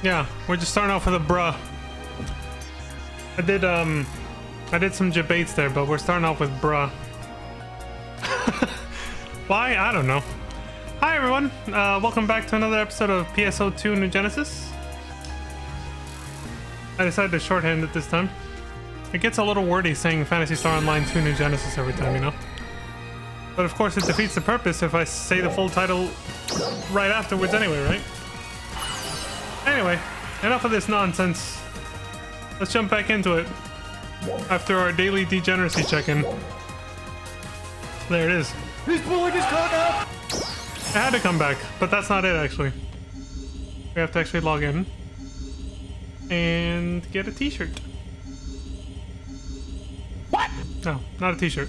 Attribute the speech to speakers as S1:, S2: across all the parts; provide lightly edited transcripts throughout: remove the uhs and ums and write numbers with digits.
S1: Yeah, we're just starting off with a bruh. I did some debates there, but we're starting off with bruh. Why? I don't know. Hi everyone, welcome back to another episode of PSO2 New Genesis. I decided to shorthand it this time. It gets a little wordy saying Phantasy Star Online 2 New Genesis every time, you know? But of course it defeats the purpose if I say the full title right afterwards anyway, right? Anyway, enough of this nonsense. Let's jump back into it after our daily degeneracy check-in. There it is.
S2: He's pulling his cock out!
S1: I had to come back, but that's not it actually. We have to actually log in and get a t-shirt.
S2: What?
S1: No, not a t-shirt.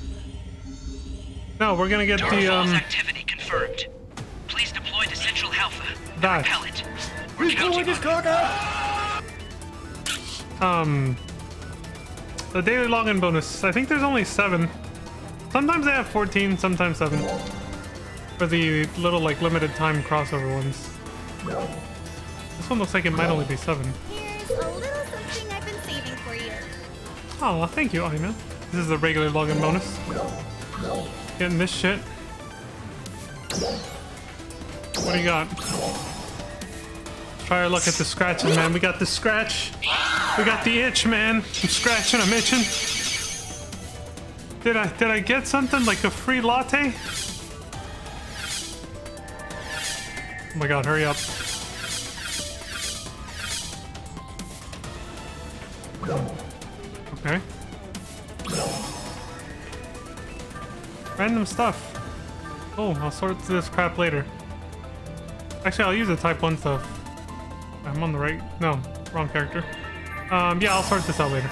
S1: No, we're gonna get the
S3: activity confirmed. Please deploy the central alpha and
S1: that.
S3: repel it.
S2: He's pulling his cock out!
S1: The daily login bonus. I think there's only 7. Sometimes they have 14, sometimes 7. For the little like limited time crossover ones. This one looks like it might only be 7.
S4: Here's a little something I've been saving for you.
S1: Oh, thank you, Aina. This is the regular login bonus. Getting this shit. What do you got? Let's try our luck at the scratching, man. We got the scratch. We got the itch, man. I'm scratching, I'm itching. Did I get something like a free latte? Oh my god, hurry up. Okay. Random stuff. Oh, I'll sort through this crap later. Actually, I'll use the type 1 stuff. I'm on the right... No, wrong character. Yeah, I'll sort this out later.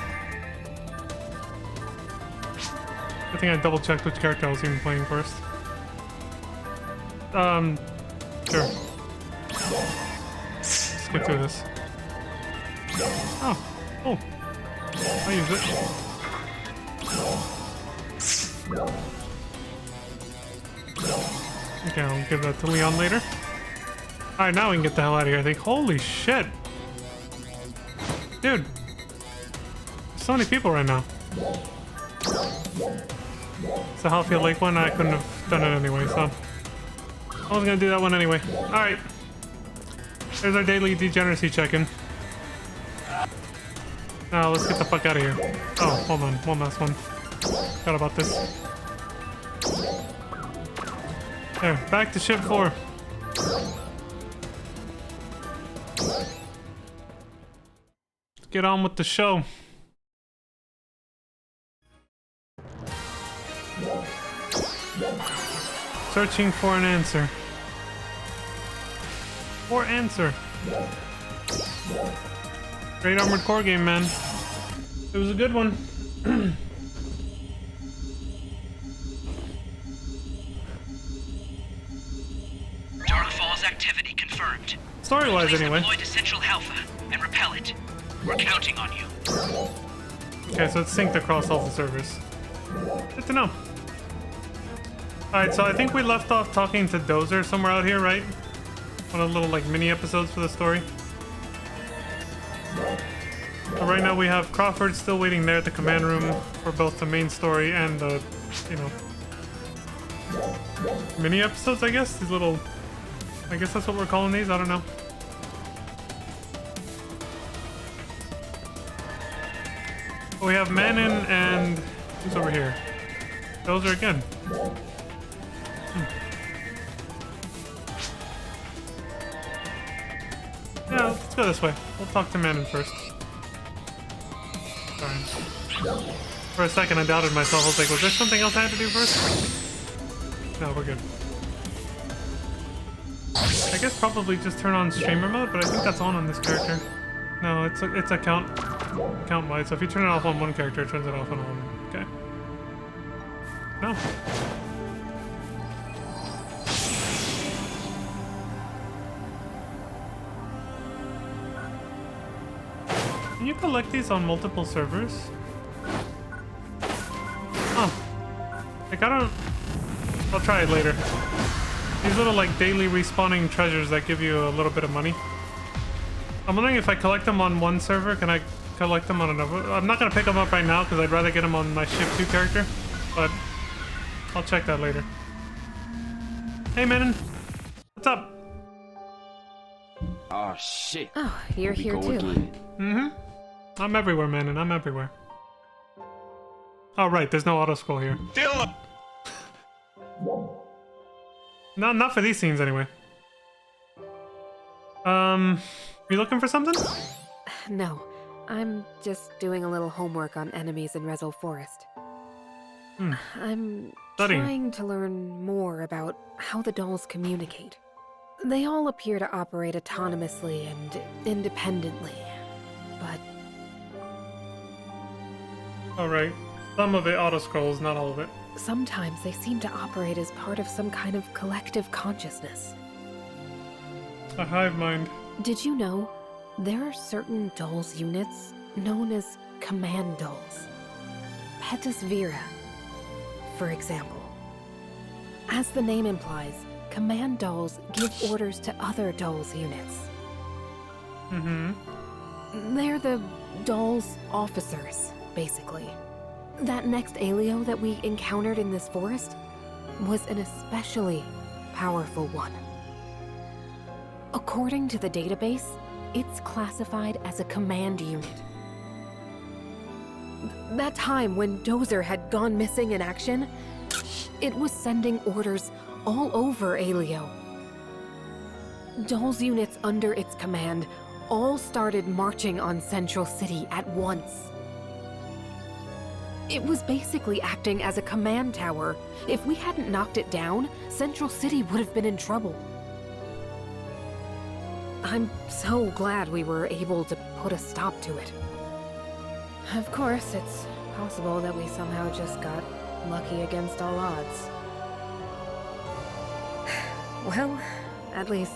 S1: I think I double-checked which character I was even playing first. Sure. Skip through this. Oh. Oh. I'll use it. Okay, I'll give that to Leon later. Alright, now we can get the hell out of here, I think. Holy shit! Dude! There's so many people right now. It's a Halffield Lake one, I couldn't have done it anyway, so... I was gonna do that one anyway. Alright. There's our daily degeneracy check-in. Now let's get the fuck out of here. Oh, hold on. One last one. Forgot about this. There, back to ship 4. Get on with the show. Searching for an answer. For answer. Great Armored Core game, man. It was a good one.
S3: Dark Falls activity confirmed.
S1: Story-wise, anyway.
S3: Deploy the central alpha and repel it. We're counting on you.
S1: Okay, so it's synced across all the servers. Good to know. Alright, so I think we left off talking to Dozer somewhere out here, right? One of the little, like, mini episodes for the story. So right now we have Crawford still waiting there at the command room for both the main story and the, you know, mini episodes, I guess? These little... I guess that's what we're calling these, I don't know. We have Manon and... who's over here? Dozer again. Yeah, let's go this way. We'll talk to Manon first. Sorry. For a second I doubted myself. I was like, was there something else I had to do first? No, we're good. I guess probably just turn on streamer mode, but I think that's on this character. No, it's a count-wise. So if you turn it off on one character, it turns it off on all of them. Okay. No. Can you collect these on multiple servers? Oh. Like, I don't... I'll try it later. These little, like, daily respawning treasures that give you a little bit of money. I'm wondering if I collect them on one server, can I collect them on another? I'm not gonna pick them up right now because I'd rather get them on my Shift 2 character, but I'll check that later. Hey, Manon. What's up?
S5: Oh shit.
S6: Oh, you're
S5: We
S6: here
S5: go
S6: too.
S5: again.
S1: Mm-hmm. I'm everywhere, Manon. I'm everywhere. Oh, right. There's no auto-scroll here.
S2: Dylan!
S1: No, not for these scenes, anyway. You looking for something?
S6: No, I'm just doing a little homework on enemies in Rezel Forest. I'm
S1: Studying.
S6: trying to learn more about how the dolls communicate. They all appear to operate autonomously and independently, but
S1: Alright. Some of it auto-scrolls, not all of it.
S6: sometimes they seem to operate as part of some kind of collective consciousness.
S1: A hive mind.
S6: Did you know there are certain dolls units known as command dolls? Phantasy, for example. As the name implies, command dolls give orders to other dolls units. They're the dolls' officers, basically. That next Alio that we encountered in this forest was an especially powerful one. According to the database, it's classified as a command unit. That time when Dozer had gone missing in action, it was sending orders all over Alio. Dolls units under its command all started marching on Central City at once. It was basically acting as a command tower. If we hadn't knocked it down, Central City would have been in trouble. I'm so glad we were able to put a stop to it. Of course, it's possible that we somehow just got lucky against all odds. Well, at least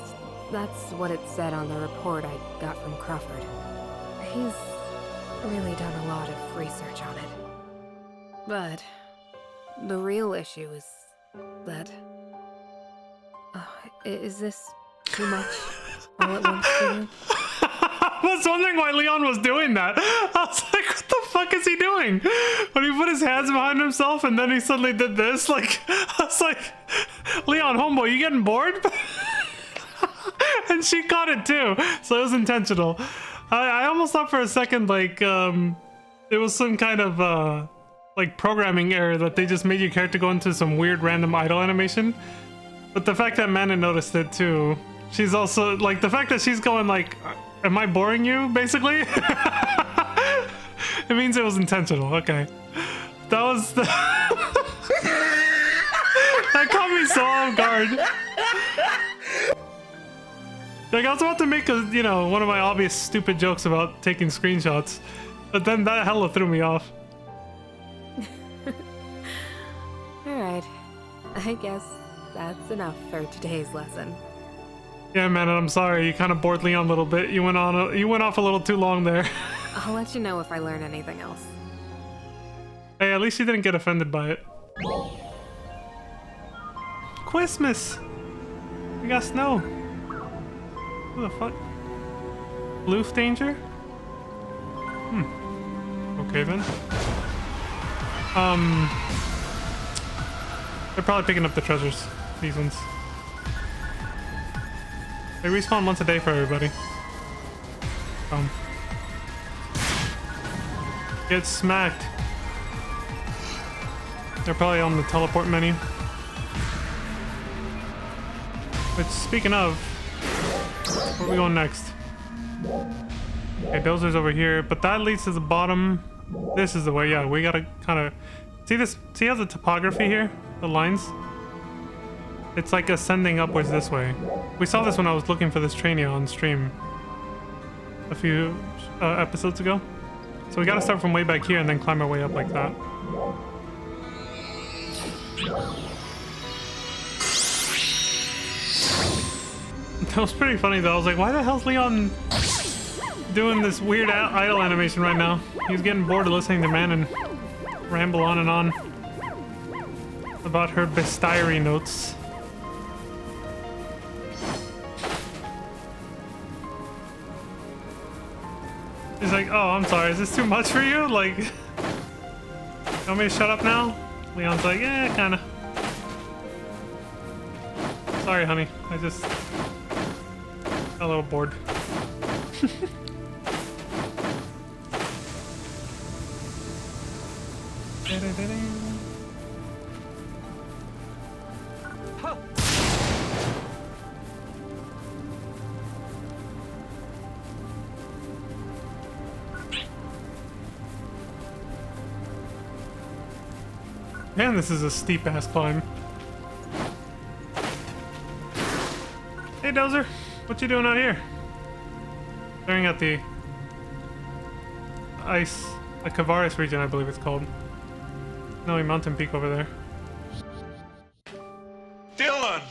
S6: that's what it said on the report I got from Crawford. He's really done a lot of research on it. But the real issue is that... is this too much all at once for you?
S1: I was wondering why Leon was doing that. I was like, what the fuck is he doing? When he put his hands behind himself and then he suddenly did this, like, I was like, Leon, homeboy, you getting bored? And she caught it too, so it was intentional. I almost thought for a second, like, it was some kind of, like, programming error that they just made your character go into some weird random idle animation. But the fact that Mana noticed it too, she's also, like, the fact that she's going like, am I boring you, basically? It means it was intentional, okay. That was the... That caught me so off guard. Like, I was about to make a, you know, one of my obvious stupid jokes about taking screenshots, but then that hella threw me off.
S6: Alright, I guess that's enough for today's lesson.
S1: Yeah, man, I'm sorry. You kind of bored Leon a little bit. You went off a little too long there.
S6: I'll let you know if I learn anything else.
S1: Hey, at least you didn't get offended by it. Christmas! We got snow. Who the fuck? Loof danger? Okay then. They're probably picking up the treasures. These ones. They respawn once a day for everybody. Get smacked. They're probably on the teleport menu. Which, speaking of, where are we going next? Okay, Dozer's over here, but that leads to the bottom. This is the way, yeah, we gotta kind of... See this? See how the topography here? The lines? It's like ascending upwards this way. We saw this when I was looking for this Trainia on stream a few episodes ago. So we gotta start from way back here and then climb our way up like that. That was pretty funny though. I was like, why the hell's Leon doing this weird idle animation right now? He's getting bored of listening to Manon ramble on and on about her bestiary notes. He's like, oh, I'm sorry. Is this too much for you? Like, you want me to shut up now? Leon's like, yeah, kind of. Sorry, honey. I just got a little bored. Man, this is a steep ass climb. Hey Dozer, what you doing out here? Staring at the ice, the Kavaris region, I believe it's called. Snowy mountain peak over there.
S5: Dylan!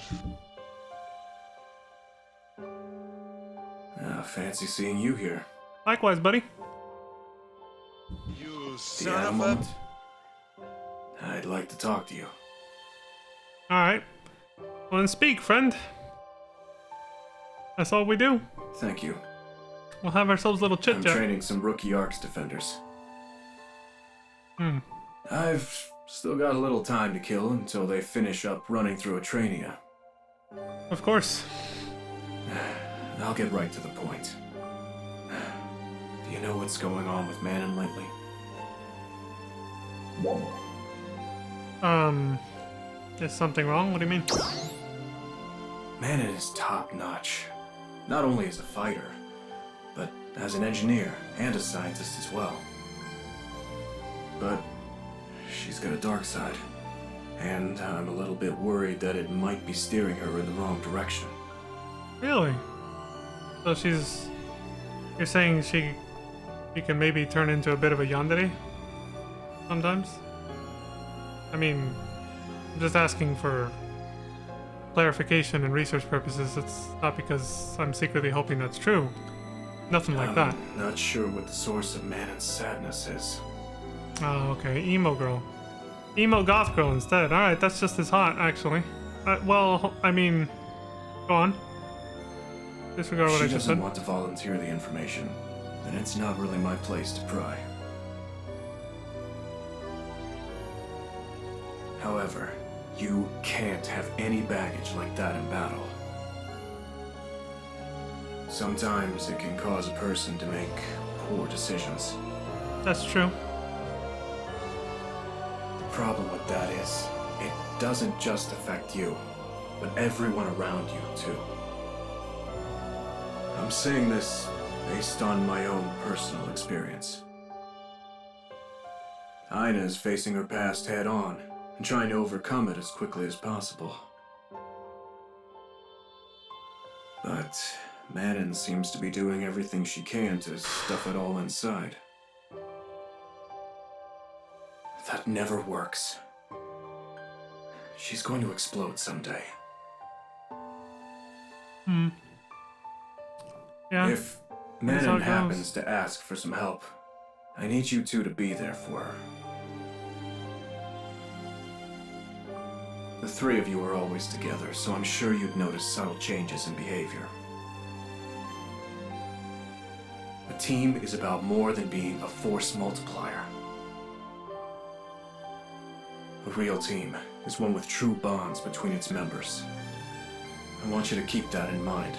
S2: Fancy seeing you here.
S1: Likewise, buddy.
S5: You
S2: Do
S5: son
S2: you have a
S5: of a...
S2: moment? I'd like to talk to you.
S1: Alright. Well then speak, friend. That's all we do.
S2: Thank you.
S1: We'll have ourselves a little
S2: I'm
S1: chit-chat.
S2: training some rookie Arcs defenders.
S1: Hmm.
S2: I've still got a little time to kill until they finish up running through Atrania.
S1: Of course.
S2: I'll get right to the point. Do you know what's going on with Manon lately?
S1: Is something wrong? What do you mean?
S2: Manon is top-notch. Not only as a fighter, but as an engineer and a scientist as well. But she's got a dark side, and I'm a little bit worried that it might be steering her in the wrong direction.
S1: Really? So you're saying she can maybe turn into a bit of a yandere? Sometimes? I mean, I'm just asking for clarification and research purposes. It's not because I'm secretly hoping that's true. Nothing like that.
S2: I'm not sure what the source of Manon's sadness is.
S1: Oh, okay. Emo girl. Emo goth girl instead. Alright, that's just as hot, actually. Well, I mean, go on. Disregard what
S2: She
S1: I just
S2: doesn't
S1: said.
S2: want to volunteer the information, then it's not really my place to pry. However, you can't have any baggage like that in battle. Sometimes it can cause a person to make poor decisions.
S1: That's true.
S2: The problem with that is, it doesn't just affect you, but everyone around you too. I'm saying this based on my own personal experience. Aina is facing her past head on and trying to overcome it as quickly as possible. But Manon seems to be doing everything she can to stuff it all inside. That never works. She's going to explode someday.
S1: Yeah.
S2: If
S1: how
S2: Manon
S1: it goes.
S2: happens to ask for some help, I need you two to be there for her. The three of you are always together, so I'm sure you'd notice subtle changes in behavior. A team is about more than being a force multiplier. A real team is one with true bonds between its members. I want you to keep that in mind.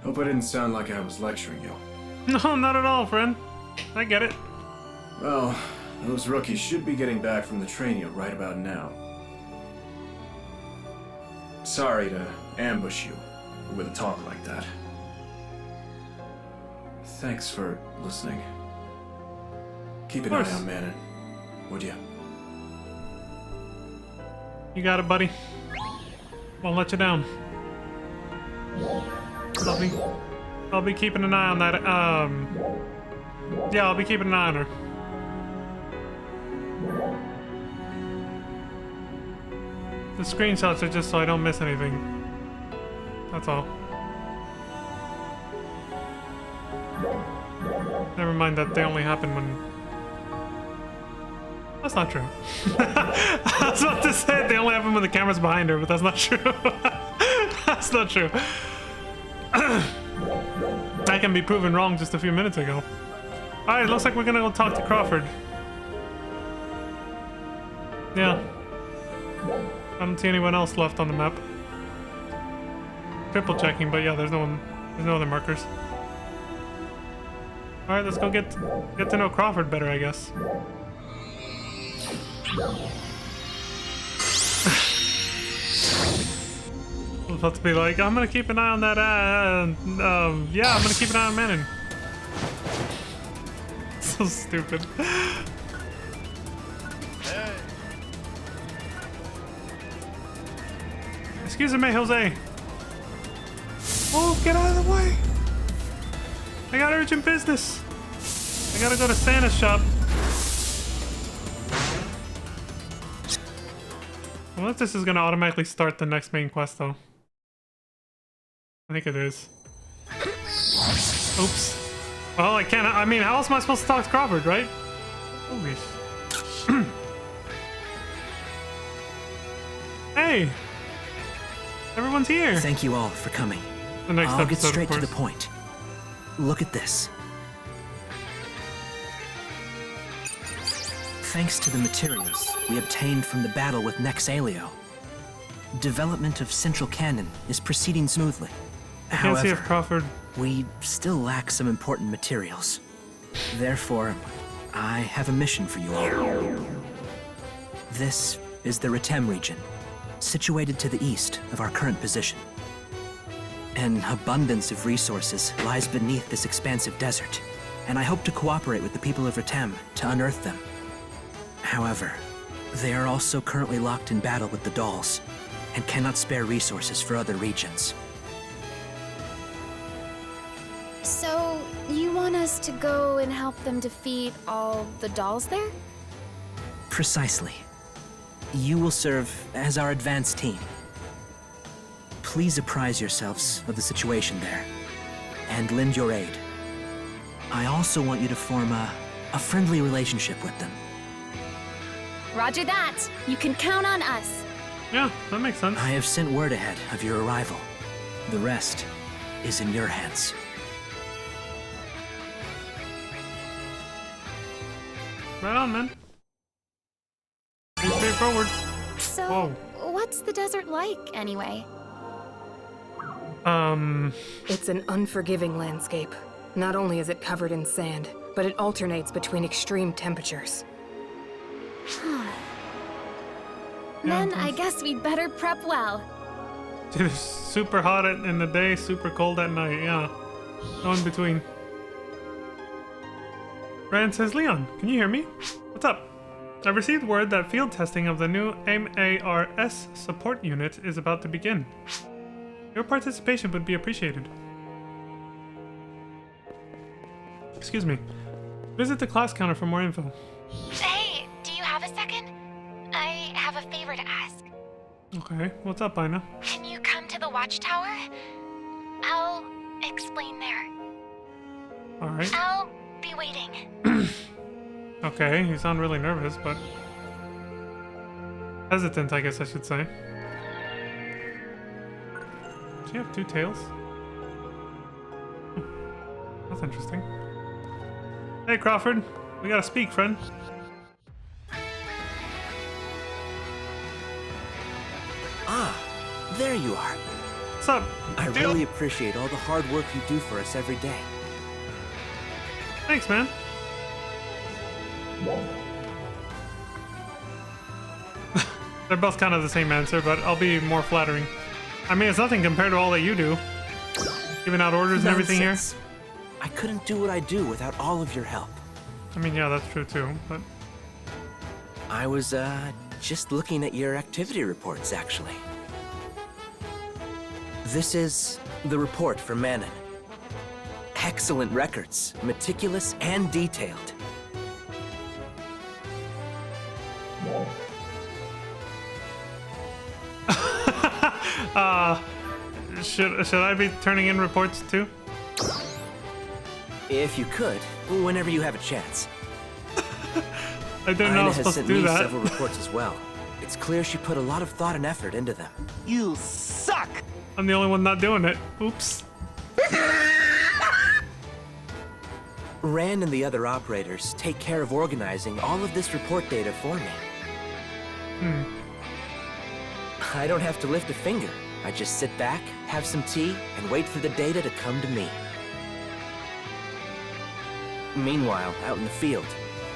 S2: Hope I didn't sound like I was lecturing you.
S1: No, not at all, friend. I get it.
S2: Well, those rookies should be getting back from the training right about now. Sorry to ambush you with a talk like that. Thanks for listening. Keep an eye
S1: course.
S2: on Manon, would you?
S1: You got it, buddy. Won't let you down. I'll be keeping an eye on that. Yeah, I'll be keeping an eye on her. The screenshots are just so I don't miss anything. That's all. Never mind that they only happen when... That's not true. I was about to say they only happen when the camera's behind her, but that's not true. That's not true. That can be proven wrong just a few minutes ago. Alright, looks like we're gonna go talk to Crawford. Yeah. I don't see anyone else left on the map. Triple checking, but yeah, there's no other markers. Alright, let's go get to know Crawford better, I guess. I was about to be like, I'm gonna keep an eye on that, yeah, I'm gonna keep an eye on Manon. So stupid. Excuse me, Jose. Oh, get out of the way. I got urgent business. I gotta go to Santa's shop. I wonder if this is gonna automatically start the next main quest, though. I think it is. Oops. Well, I can't. I mean, how else am I supposed to talk to Crawford, right? Holy sh. Hey! Everyone's here!
S5: Thank you all for coming.
S1: The next
S5: I'll get
S1: episode,
S5: straight
S1: of
S5: to
S1: course.
S5: the point. Look at this. Thanks to the materials we obtained from the battle with Nexalio, development of Central Cannon is proceeding smoothly.
S1: I can't see if
S5: However,
S1: Crawford...
S5: we still lack some important materials. Therefore, I have a mission for you all. This is the Retem region, situated to the east of our current position. An abundance of resources lies beneath this expansive desert, and I hope to cooperate with the people of Retem to unearth them. However, they are also currently locked in battle with the dolls, and cannot spare resources for other regions.
S4: So, you want us to go and help them defeat all the dolls there?
S5: Precisely. You will serve as our advance team. Please apprise yourselves of the situation there, and lend your aid. I also want you to form a friendly relationship with them.
S4: Roger that. You can count on us.
S1: Yeah, that makes sense.
S5: I have sent word ahead of your arrival. The rest is in your hands.
S1: Right on, man. Pretty straightforward.
S4: So,
S1: Whoa.
S4: what's the desert like, anyway?
S6: It's an unforgiving landscape. Not only is it covered in sand, but it alternates between extreme temperatures.
S4: Then I guess we'd better prep well.
S1: It's super hot in the day, super cold at night, yeah. No in between. Ryan says, Leon, can you hear me? What's up? I've received word that field testing of the new MARS support unit is about to begin. Your participation would be appreciated. Excuse me. Visit the class counter for more info.
S4: Hey, do you have a second? I have a favor to ask.
S1: Okay, what's up, Ina?
S4: Can you come to the watchtower? I'll explain there.
S1: Alright.
S4: I'll be waiting.
S1: Okay, you sound really nervous, but... hesitant, I guess I should say. Does she have two tails? That's interesting. Hey, Crawford. We gotta speak, friend.
S5: Ah, there you are.
S1: What's up?
S5: I really appreciate all the hard work you do for us every day.
S1: Thanks, man. They're both kind of the same answer, but I'll be more flattering. I mean, it's nothing compared to all that you do. Giving out orders and everything here.
S5: Nonsense. I couldn't do what I do without all of your help.
S1: I mean, yeah, that's true too, but...
S5: I was, just looking at your activity reports, actually. This is the report from Manon. Excellent records, meticulous and detailed.
S1: Should I be turning in reports too?
S5: If you could, whenever you have a chance.
S1: I didn't know I
S5: Ina
S1: was
S5: has
S1: supposed to
S5: sent
S1: do
S5: me
S1: that.
S5: several reports as well. It's clear she put a lot of thought and effort into them.
S7: You suck!
S1: I'm the only one not doing it. Oops.
S5: Ran and the other operators take care of organizing all of this report data for me. I don't have to lift a finger. I just sit back, have some tea, and wait for the data to come to me. Meanwhile, out in the field,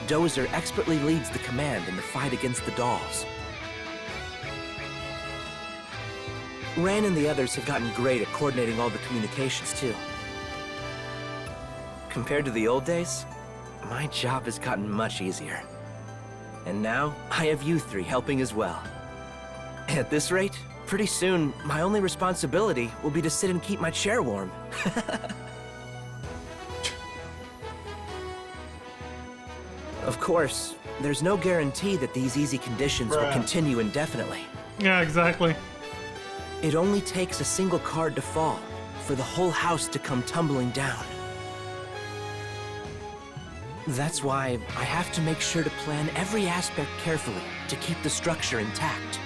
S5: Dozer expertly leads the command in the fight against the dolls. Ran and the others have gotten great at coordinating all the communications, too. Compared to the old days, my job has gotten much easier. And now, I have you three helping as well. At this rate, pretty soon, my only responsibility will be to sit and keep my chair warm. Of course, there's no guarantee that these easy conditions will continue indefinitely.
S1: Yeah, exactly.
S5: It only takes a single card to fall for the whole house to come tumbling down. That's why I have to make sure to plan every aspect carefully to keep the structure intact.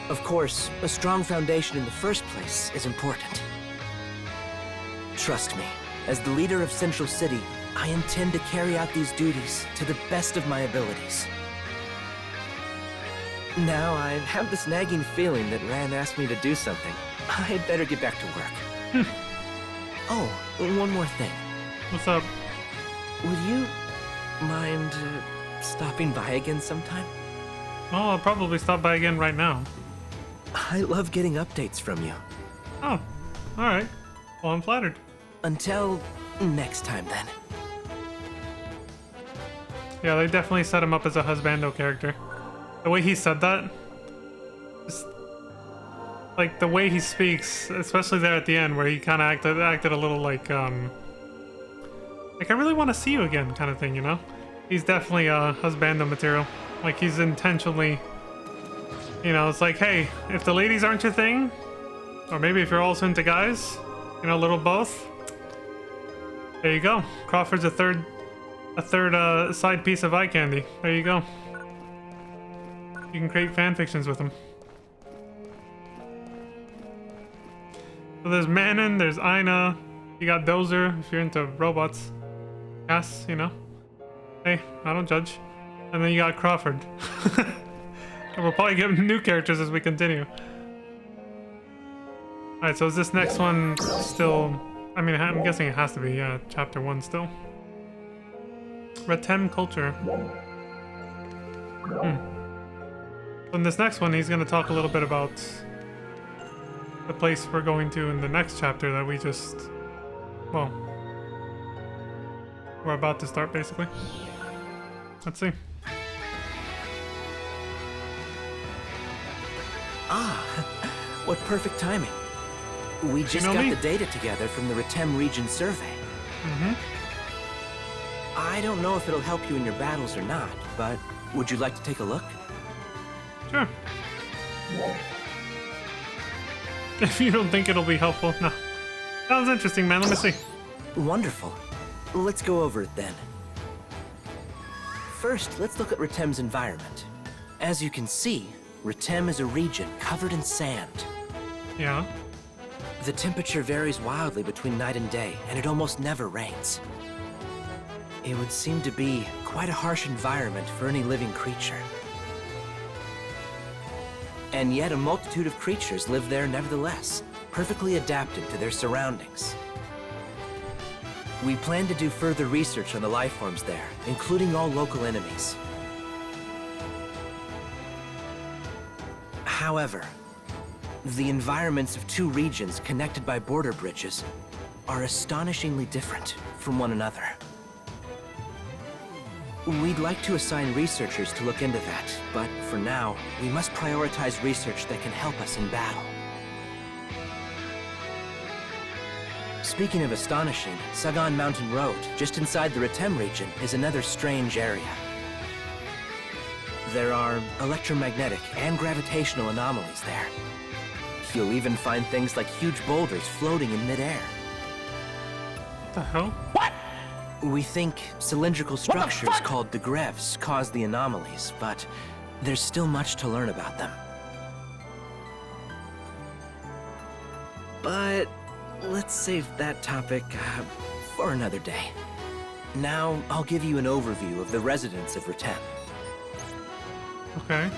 S5: Of course, a strong foundation in the first place is important. Trust me, as the leader of Central City, I intend to carry out these duties to the best of my abilities. Now I have this nagging feeling that Ran asked me to do something. I'd better get back to work. Oh, one more thing.
S1: What's up?
S5: Would you mind stopping by again sometime?
S1: Oh, I'll probably stop by again right now.
S5: I love getting updates from you.
S1: Oh, alright. Well, I'm flattered.
S5: Until next time, then.
S1: Yeah, they definitely set him up as a husbando character. The way he said that, just, like the way he speaks, especially there at the end where he kind of acted a little like I really want to see you again kind of thing, you know? He's definitely a husbando material. Like he's intentionally, you know, it's like, hey, if the ladies aren't your thing, or maybe if you're also into guys, you know, a little both, there you go. Crawford's a third side piece of eye candy. There you go. You can create fan fictions with him. So there's Manon, there's Ina, you got Dozer if you're into robots. Yes, you know. Hey, I don't judge. And then you got Crawford. And we'll probably get new characters as we continue. Alright, so is this next one still... I mean, I'm guessing it has to be, yeah, chapter 1 still. Retem culture. So in this next one, he's going to talk a little bit about the place we're going to in the next chapter that we just... Well... We're about to start, basically. Let's see.
S5: Ah, what perfect timing. We just got the data together from the Retem region survey. I don't know if it'll help you in your battles or not, but would you like to take a look?
S1: Sure. If you don't think it'll be helpful, no. Sounds interesting, man. Let me see.
S5: Wonderful. Let's go over it then. First, let's look at Retem's environment. As you can see, Retem is a region covered in sand.
S1: Yeah.
S5: The temperature varies wildly between night and day, and it almost never rains. It would seem to be quite a harsh environment for any living creature. And yet a multitude of creatures live there nevertheless, perfectly adapted to their surroundings. We plan to do further research on the life forms there, including all local enemies. However, the environments of two regions connected by border bridges are astonishingly different from one another. We'd like to assign researchers to look into that, but for now, we must prioritize research that can help us in battle. Speaking of astonishing, Sagan Mountain Road, just inside the Retem region, is another strange area. There are electromagnetic and gravitational anomalies there. You'll even find things like huge boulders floating in midair.
S1: What the hell?
S5: What? We think cylindrical structures called the Grevs cause the anomalies, but there's still much to learn about them. But let's save that topic for another day. Now, I'll give you an overview of the residents of Retem.
S1: Okay.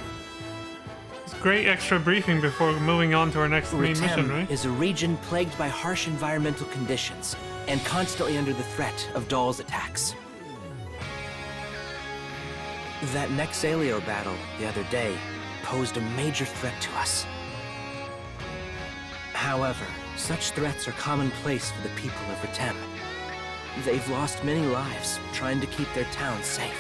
S1: It's a great extra briefing before moving on to our next main mission, right?
S5: Is a region plagued by harsh environmental conditions and constantly under the threat of Dahl's attacks. That Nexalio battle the other day posed a major threat to us. However, such threats are commonplace for the people of Retem. They've lost many lives trying to keep their town safe.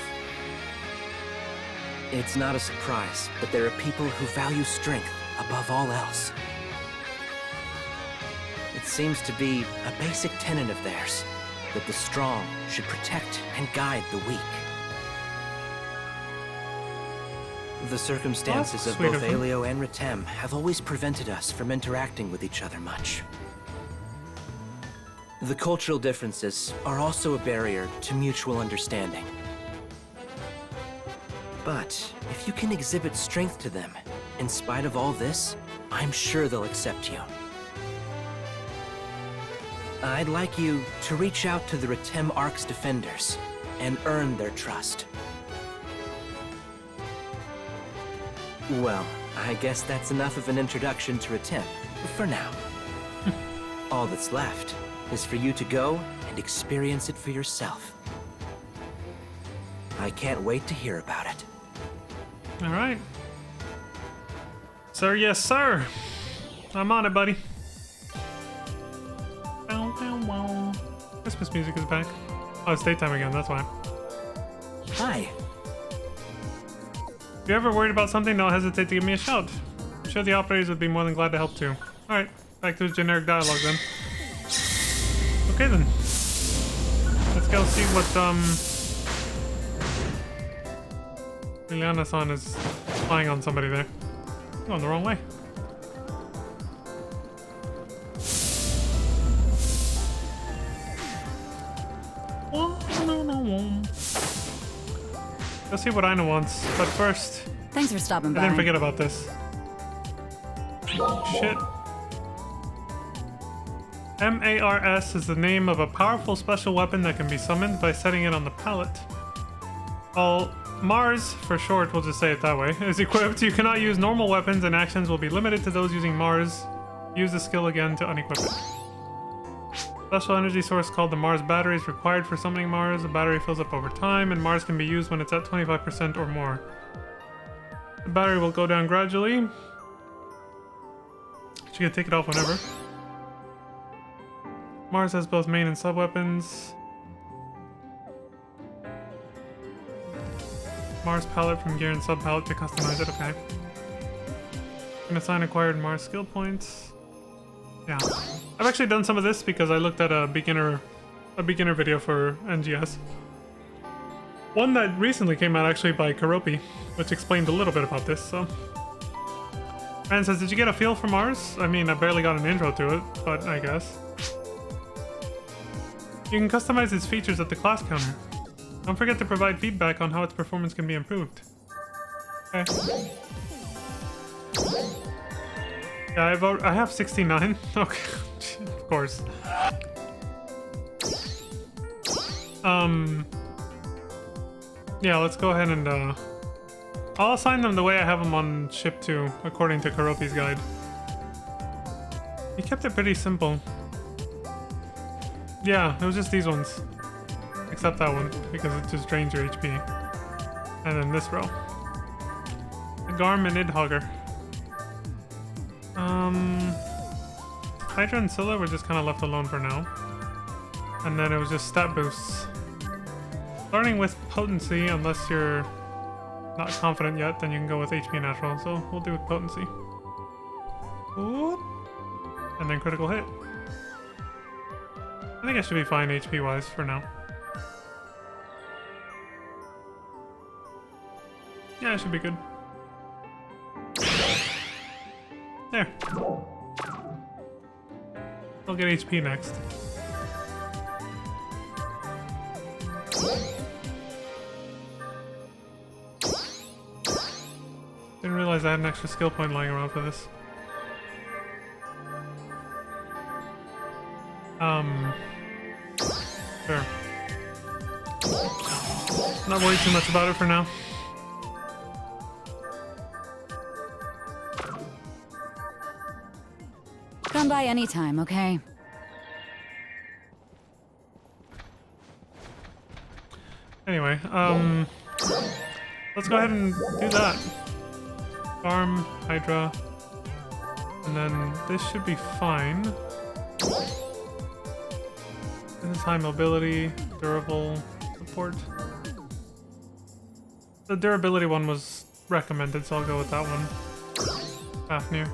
S5: It's not a surprise that there are people who value strength above all else. It seems to be a basic tenet of theirs, that the strong should protect and guide the weak. The circumstances of
S1: sweet
S5: both
S1: of them.
S5: Aelio and Retem have always prevented us from interacting with each other much. The cultural differences are also a barrier to mutual understanding. But if you can exhibit strength to them, in spite of all this, I'm sure they'll accept you. I'd like you to reach out to the Retem Ark's defenders and earn their trust. Well, I guess that's enough of an introduction to Retem, for now. All that's left is for you to go and experience it for yourself. I can't wait to hear about it.
S1: All right. Sir, yes, sir. I'm on it, buddy. Bow, bow, wow. Christmas music is back. Oh, it's daytime again, that's why.
S5: Hi.
S1: If you're ever worried about something, don't hesitate to give me a shout. I'm sure the operators would be more than glad to help too. Alright, back to the generic dialogue then. Okay then. Let's go see what Liliana-san is spying on somebody there. I'm going the wrong way. Let's see what Aina wants, but first,
S7: Thanks for stopping by.
S1: I didn't forget about this. Shit. MARS is the name of a powerful special weapon that can be summoned by setting it on the pallet. While Mars, for short, we'll just say it that way, is equipped, you cannot use normal weapons and actions will be limited to those using Mars. Use the skill again to unequip it. Special energy source called the Mars battery is required for summoning Mars. The battery fills up over time, and Mars can be used when it's at 25% or more. The battery will go down gradually. You can take it off whenever. Mars has both main and sub weapons. Mars palette from gear and sub palette to customize it. Okay. Can assign acquired Mars skill points. Yeah, I've actually done some of this because I looked at a beginner video for NGS. One that recently came out actually by Karopi, which explained a little bit about this, so. Rand says, did you get a feel for Mars? I mean, I barely got an intro to it, but I guess. You can customize its features at the class counter. Don't forget to provide feedback on how its performance can be improved. Okay. Yeah, I have 69. Okay, of course. Yeah, let's go ahead and I'll assign them the way I have them on ship 2, according to Karopi's guide. He kept it pretty simple. Yeah, it was just these ones. Except that one, because it just drains your HP. And then this row. The Garm and Idhogger. Hydra and Scylla were just kind of left alone for now. And then it was just stat boosts. Starting with Potency, unless you're not confident yet, then you can go with HP Natural. So we'll do with Potency. Whoop. And then Critical Hit. I think I should be fine HP-wise for now. Yeah, it should be good. There. I'll get HP next. Didn't realize I had an extra skill point lying around for this. Sure. Not worried too much about it for now.
S7: Come by anytime, okay?
S1: Anyway, let's go ahead and do that. Farm, Hydra, and then this should be fine. This is high mobility, durable, support. The durability one was recommended, so I'll go with that one. Fafnir.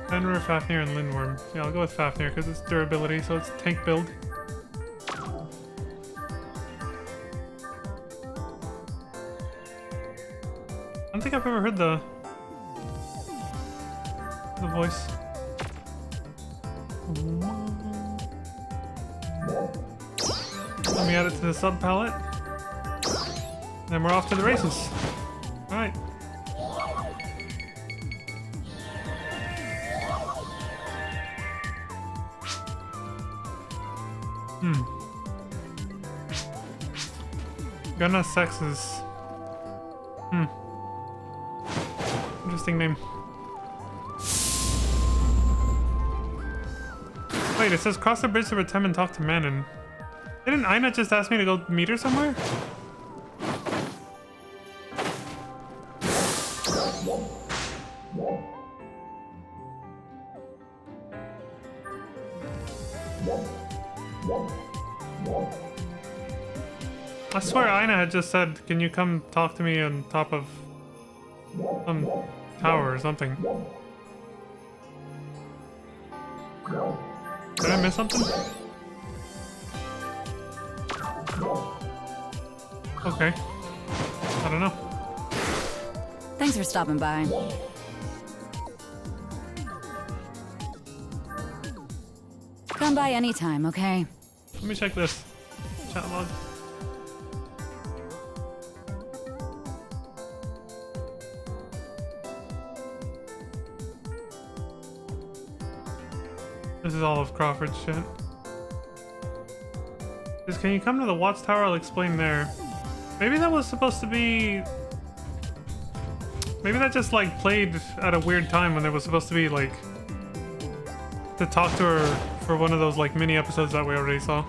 S1: Fenrir, Fafnir, and Lindworm. Yeah, I'll go with Fafnir because it's durability, so it's tank build. I don't think I've ever heard the voice. Let me add it to the sub palette. Then we're off to the races. Alright. Gunna Sexes. Interesting name. Wait, it says cross the bridge to Retem and talk to Manon. Didn't Aina just ask me to go meet her somewhere? I swear Aina had just said, can you come talk to me on top of some tower or something. Did I miss something? Okay. I don't know.
S7: Thanks for stopping by. Come by anytime, okay?
S1: Let me check this. Chat log. This is all of Crawford's shit. Just, can you come to the Watchtower? I'll explain there. Maybe that was supposed to be... Maybe that just, like, played at a weird time when there was supposed to be, like... to talk to her for one of those, like, mini episodes that we already saw.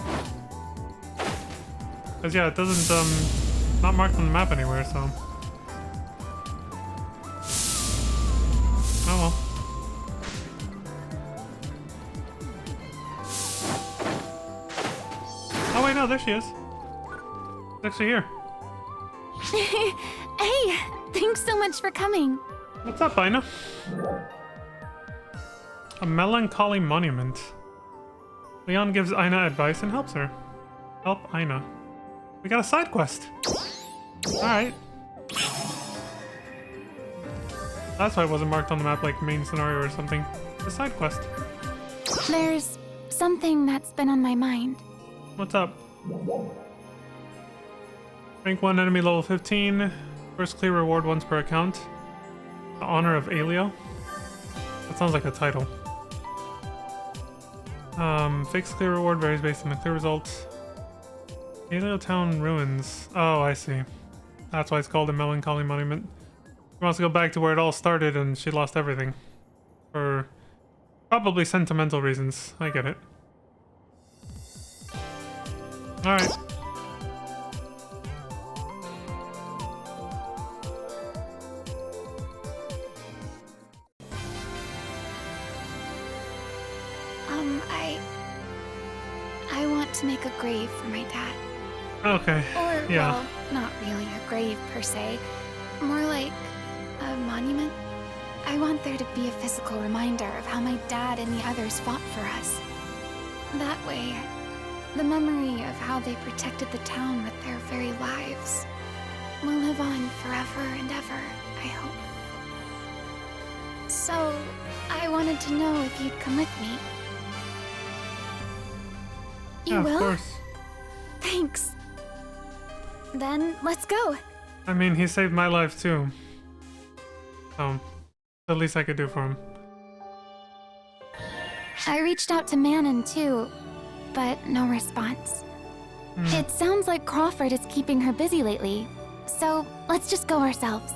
S1: Because, yeah, it doesn't, not marked on the map anywhere, so... Oh well. Oh wait, no, there she is. She's actually here.
S4: Hey, thanks so much for coming.
S1: What's up, Aina? A melancholy monument. Leon gives Aina advice and helps her. Help Aina. We got a side quest. Alright. That's why it wasn't marked on the map like main scenario or something. It's a side quest.
S4: There's something that's been on my mind.
S1: What's up? Rank 1 enemy level 15. First clear reward once per account. The Honor of Alio. That sounds like a title. Fixed clear reward varies based on the clear result. Alio Town ruins. Oh, I see. That's why it's called a melancholy monument. She wants to go back to where it all started and she lost everything. For probably sentimental reasons. I get it. Alright.
S4: I want to make a grave for my dad.
S1: Okay.
S4: Or,
S1: yeah.
S4: well, not really a grave per se. More like a monument. I want there to be a physical reminder of how my dad and the others fought for us. That way, the memory of how they protected the town with their very lives will live on forever and ever, I hope. So, I wanted to know if you'd come with me. You
S1: Yeah,
S4: will?
S1: of course.
S4: Thanks. Then, let's go.
S1: I mean, he saved my life too. So, the least I could do for him.
S4: I reached out to Manon too. but no response. It sounds like Crawford is keeping her busy lately, so let's just go ourselves.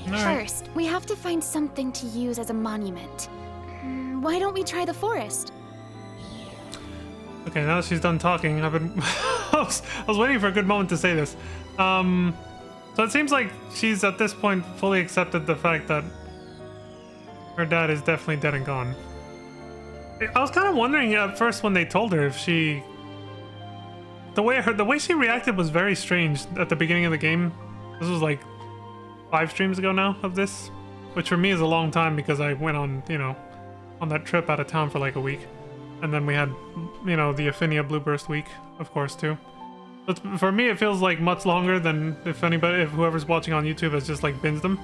S1: All right.
S4: First, we have to find something to use as a monument. Why don't we try the forest?
S1: Okay, now that she's done talking, I've been I was waiting for a good moment to say this. So it seems like she's at this point fully accepted the fact that her dad is definitely dead and gone. I was kind of wondering at first when they told her if she, the way she reacted was very strange at the beginning of the game. This was like 5 streams ago now of this, which for me is a long time because I went on, you know, on that trip out of town for like a week. And then we had, you know, the Affinia Blueburst week, of course, too. But for me, it feels like much longer than if whoever's watching on YouTube has just like binged them.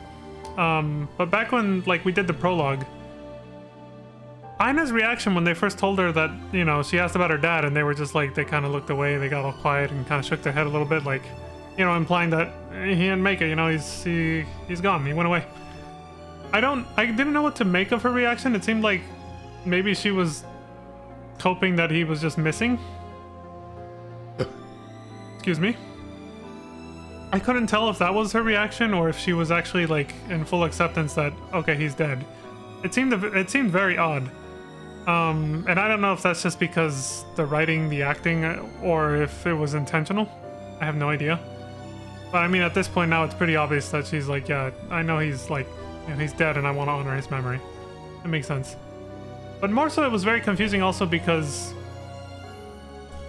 S1: But back when like we did the prologue, Ina's reaction when they first told her that, you know, she asked about her dad and they were just like, they kind of looked away, they got all quiet and kind of shook their head a little bit, like, you know, implying that he didn't make it, you know, he's gone, he went away. I didn't know what to make of her reaction. It seemed like maybe she was hoping that he was just missing. Excuse me. I couldn't tell if that was her reaction or if she was actually like in full acceptance that, okay, he's dead. It seemed very odd. And I don't know if that's just because the writing, the acting, or if it was intentional. I have no idea. But I mean, at this point now, it's pretty obvious that she's like, yeah, I know he's like, you know, he's dead and I want to honor his memory. It makes sense. But more so, it was very confusing also because,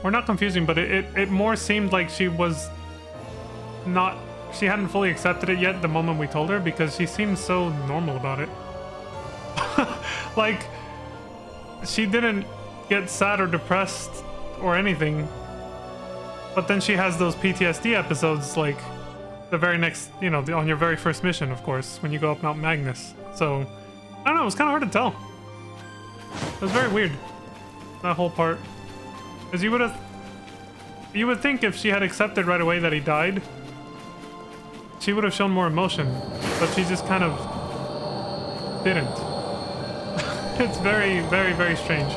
S1: or not confusing, but it more seemed like she hadn't fully accepted it yet the moment we told her, because she seemed so normal about it. Like, she didn't get sad or depressed or anything, but then she has those PTSD episodes like the very next, you know, on your very first mission, of course, when you go up Mount Magnus. So, I don't know, it was kind of hard to tell. It was very weird, that whole part. Because you would think if she had accepted right away that he died, she would have shown more emotion, but she just kind of didn't. It's very, very, very strange.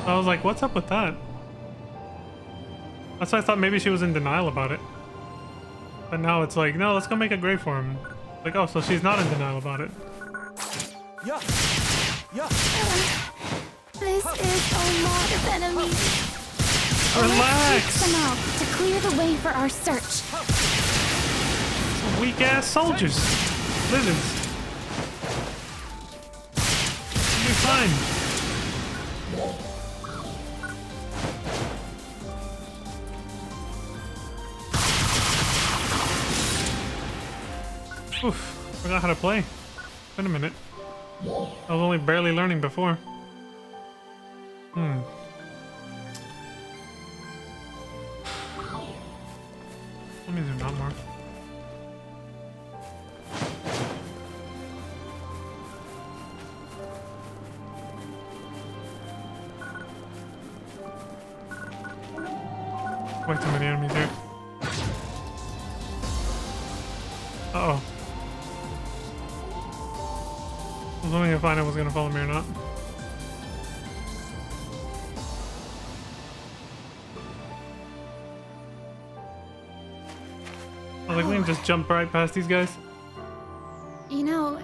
S1: I was like, what's up with that? That's why I thought maybe she was in denial about it. But now it's like, no, let's go make a grave for him. Like, oh, so she's not in denial about it.
S4: Yeah. This is a lot of enemies.
S1: Relax!
S4: Let's take them out to clear the way for our search.
S1: Some weak-ass soldiers. Lizards. You'll be fine. Oof, forgot how to play. Been a minute. I was only barely learning before. Let me zoom out more. Way too many enemies here. Uh-oh. I was wondering if Ina was gonna follow me or not. I was like, we can just jump right past these guys.
S4: You know,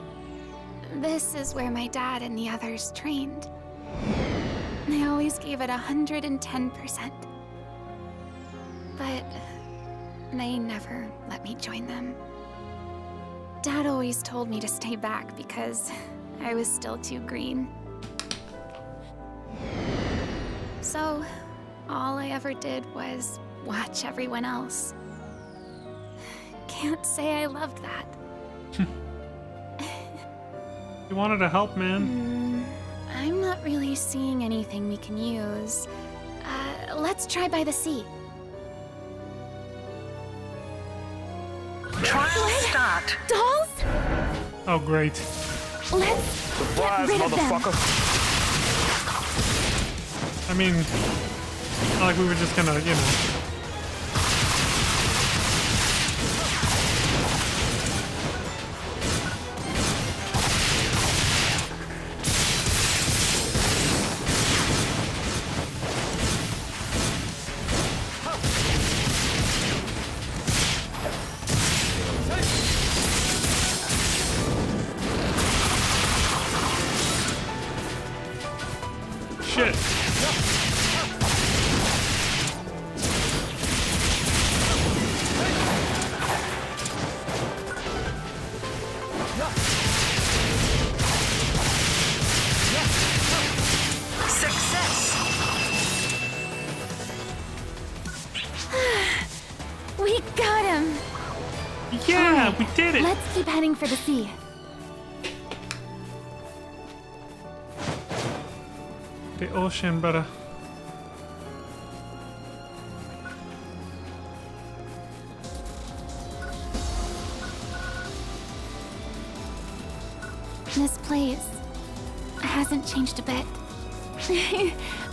S4: this is where my dad and the others trained. They always gave it 110%. But they never let me join them. Dad always told me to stay back because I was still too green. So, all I ever did was watch everyone else. Can't say I loved that.
S1: You wanted to help, man.
S4: I'm not really seeing anything we can use. Let's try by the sea.
S3: Trial start.
S4: Dolls?
S1: Oh, great.
S4: Let's get rid of them.
S1: I mean, not like we were just gonna, you know. shit.
S4: We got him!
S1: Yeah, we did it!
S4: Let's keep heading for the sea.
S1: The ocean, brother.
S4: This place hasn't changed a bit.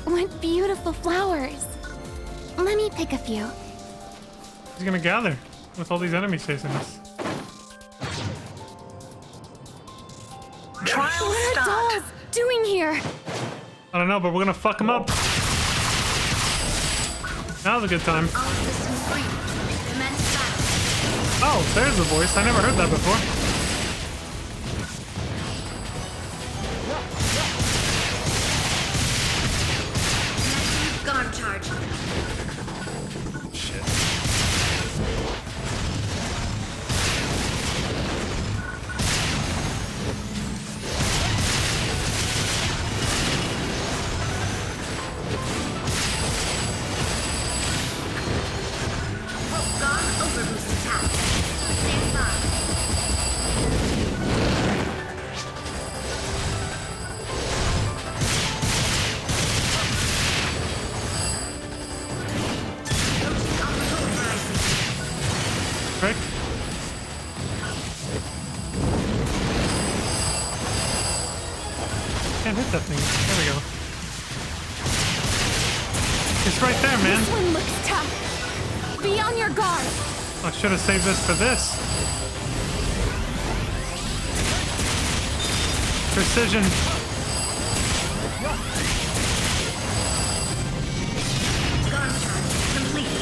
S4: What beautiful flowers. Let me pick a few.
S1: He's gonna gather with all these enemies chasing us.
S4: What are dolls doing here?
S1: I don't know, but we're gonna fuck him up. Now's a good time. Oh, there's the voice. I never heard that before.
S8: Guard charge.
S1: Shit.
S8: Guard overboost attack. Stand by.
S1: Rick? Can't hit that thing. There we go. It's right there, man.
S4: This one looks tough. Be on your guard.
S1: I should have saved this for this. Precision.
S8: Guard charge complete.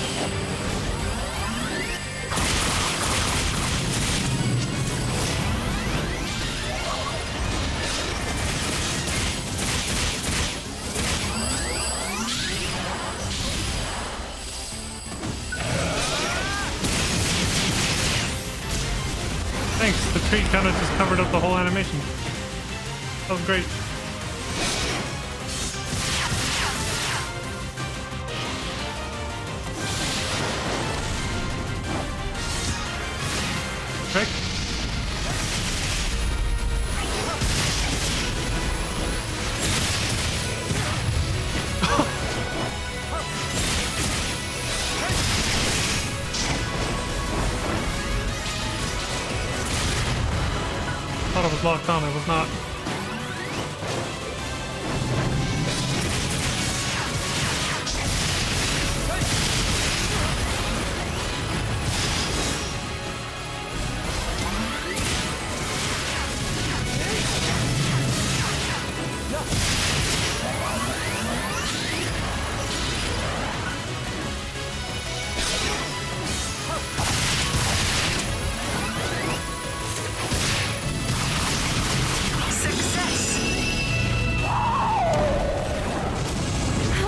S1: Thanks. The tree kind of just covered up the whole animation. That was great. Rick? Thought it was locked on, it was not.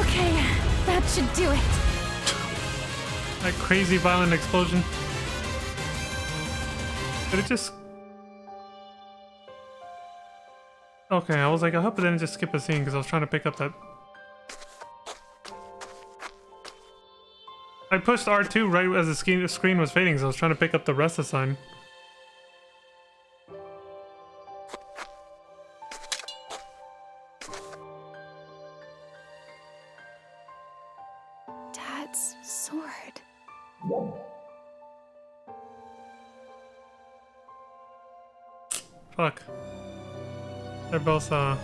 S4: Okay, that should do it.
S1: That crazy violent explosion. Did it just... Okay, I was like, I hope it didn't just skip a scene because I was trying to pick up that... I pushed R2 right as the screen was fading, so I was trying to pick up the rest sign.
S4: Dad's sword.
S1: Fuck. They're both, I'll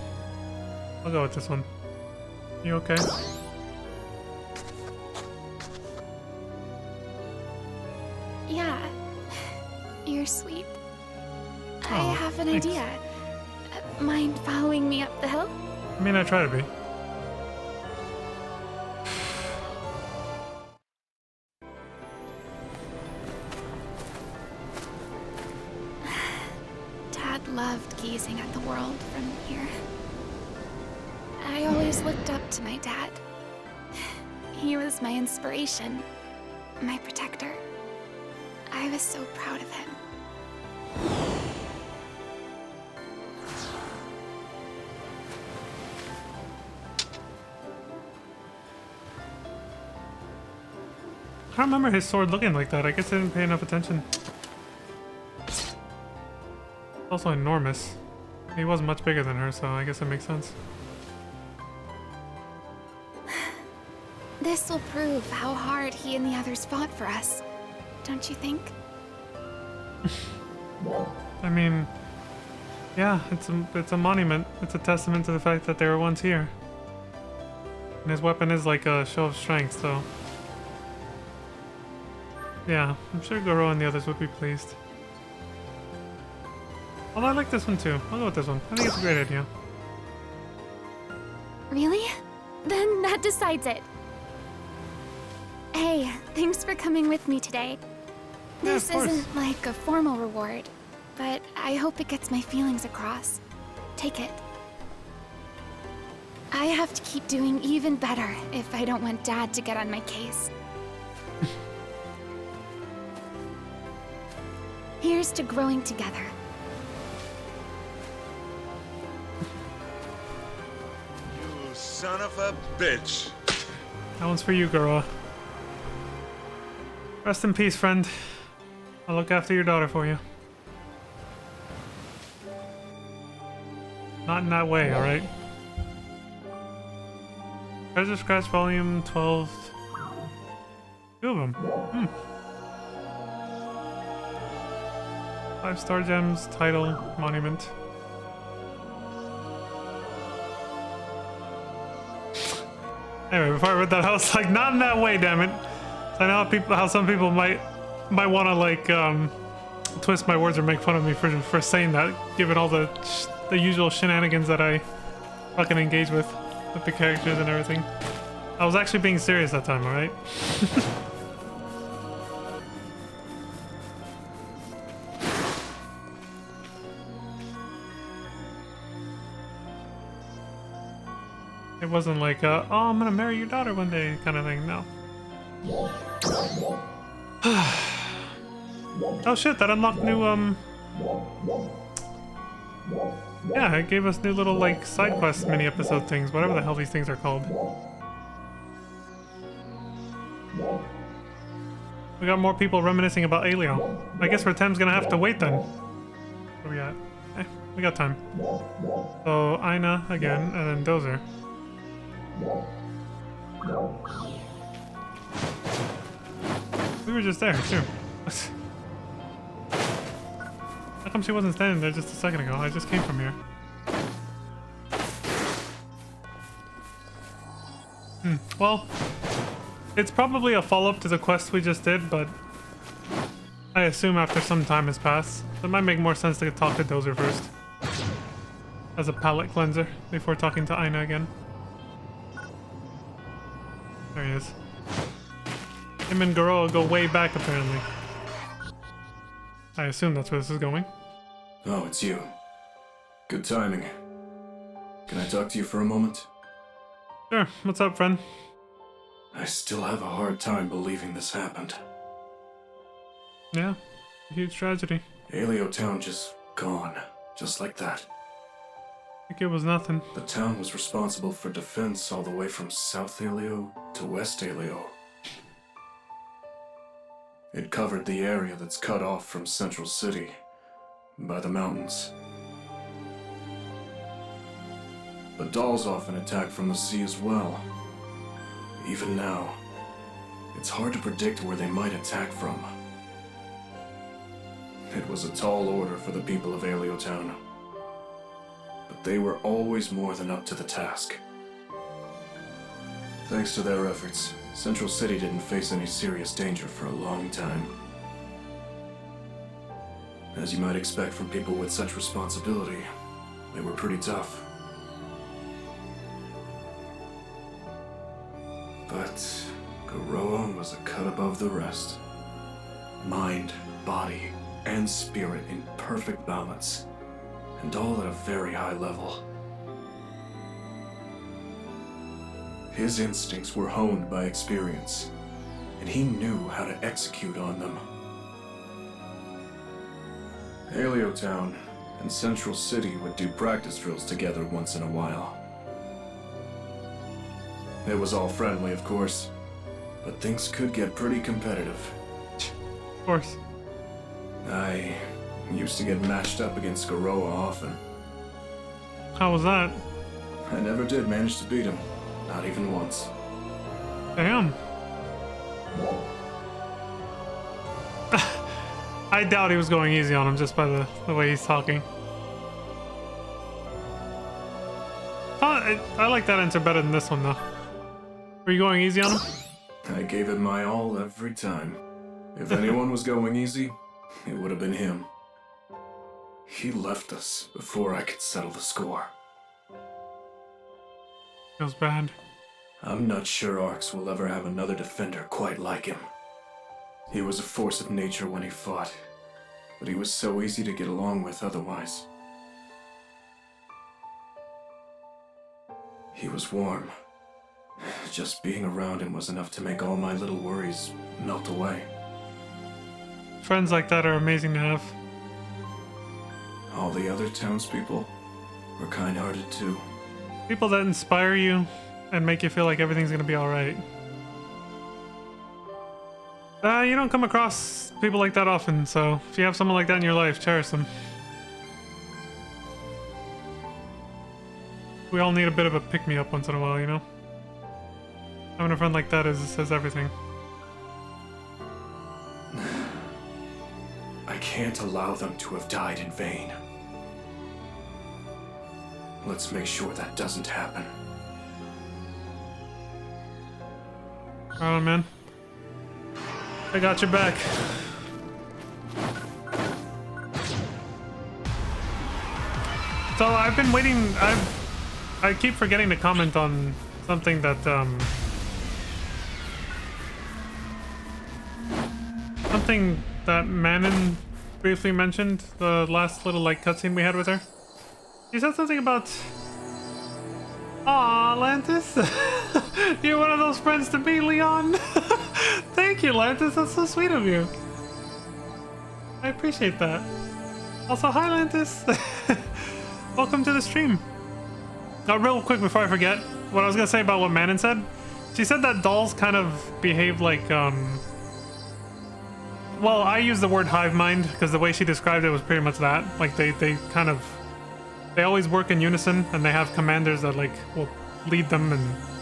S1: go with this one. You okay?
S4: Yeah, you're sweet. I
S1: Oh,
S4: have an
S1: thanks.
S4: idea. Mind following me up the hill?
S1: I mean, I try to be.
S4: Dad loved gazing at the world from here. I always looked up to my dad. He was my inspiration, my protector. I was so proud of him.
S1: I don't remember his sword looking like that. I guess I didn't pay enough attention. It's also enormous. He was much bigger than her, so I guess it makes sense.
S4: This will prove how hard he and the others fought for us, don't you think?
S1: I mean, yeah, it's a monument. It's a testament to the fact that they were once here. And his weapon is like a show of strength, so... yeah, I'm sure Goro and the others would be pleased. Although I like this one too. I'll go with this one. I think it's a great idea.
S4: Really? Then that decides it. Hey, thanks for coming with me today.
S1: Yeah,
S4: This
S1: of course.
S4: isn't like a formal reward, but I hope it gets my feelings across. Take it. I have to keep doing even better if I don't want Dad to get on my case. Here's to growing together.
S9: You son of a bitch.
S1: That one's for you, Goro. Rest in peace, friend. I'll look after your daughter for you. Not in that way, alright? Treasure Scratch Volume 12. Two of them. 5-star gems, title, monument. Anyway, before I read that, I was like, not in that way, damn it. So I know how some people might want to like twist my words or make fun of me for saying that, given all the usual shenanigans that I fucking engage with the characters and everything. I was actually being serious that time, alright? It wasn't like, oh, I'm gonna marry your daughter one day kind of thing, no. Oh shit, that unlocked new, yeah, it gave us new little, like, side quest mini-episode things, whatever the hell these things are called. We got more people reminiscing about Alio. I guess Ratem's gonna have to wait then. Where we at? We got time. So, Aina again, and then Dozer. We were just there, too. How come she wasn't standing there just a second ago? I just came from here. Well, it's probably a follow-up to the quest we just did, but I assume after some time has passed. So it might make more sense to talk to Dozer first. As a palate cleanser, before talking to Aina again. There he is. Him and Goro go way back, apparently. I assume that's where this is going.
S2: Oh, it's you. Good timing. Can I talk to you for a moment?
S1: Sure, what's up, friend?
S2: I still have a hard time believing this happened.
S1: Yeah, a huge tragedy.
S2: Alio Town just gone. Just like that.
S1: Like it was nothing.
S2: The town was responsible for defense all the way from South Alio to West Alio. It covered the area that's cut off from Central City by the mountains. But dolls often attack from the sea as well. Even now, it's hard to predict where they might attack from. It was a tall order for the people of Alio Town. But they were always more than up to the task. Thanks to their efforts, Central City didn't face any serious danger for a long time. As you might expect from people with such responsibility, they were pretty tough. But Goroa was a cut above the rest. Mind, body, and spirit in perfect balance, and all at a very high level. His instincts were honed by experience, and he knew how to execute on them. Heliotown and Central City would do practice drills together once in a while. It was all friendly, of course, but things could get pretty competitive.
S1: Of course.
S2: I used to get matched up against Garoa often.
S1: How was that?
S2: I never did manage to beat him, not even once.
S1: Damn. I doubt he was going easy on him just by the way he's talking. I like that answer better than this one, though. Were you going easy on him?
S2: I gave it my all every time. If anyone was going easy, it would have been him. He left us before I could settle the score.
S1: Feels bad.
S2: I'm not sure Arx will ever have another defender quite like him. He was a force of nature when he fought, but he was so easy to get along with otherwise. He was warm. Just being around him was enough to make all my little worries melt away.
S1: Friends like that are amazing to have.
S2: All the other townspeople were kind-hearted too.
S1: People that inspire you and make you feel like everything's gonna be alright. You don't come across people like that often, so if you have someone like that in your life, cherish them. We all need a bit of a pick-me-up once in a while, you know? Having a friend like that is everything.
S2: I can't allow them to have died in vain. Let's make sure that doesn't happen.
S1: Right on, man. I got your back. So I've been waiting. I keep forgetting to comment on something that something that Manon briefly mentioned. The last little like cutscene we had with her. She said something about. Aw, Lantis. You're one of those friends to me, Leon. Thank you, Lantis. That's so sweet of you. I appreciate that. Also, hi, Lantis. Welcome to the stream. Now, real quick before I forget, what I was gonna say about what Manon said. She said that dolls kind of behave like, well, I use the word hive mind because the way she described it was pretty much that. Like, they kind of... They always work in unison, and they have commanders that, like, will lead them and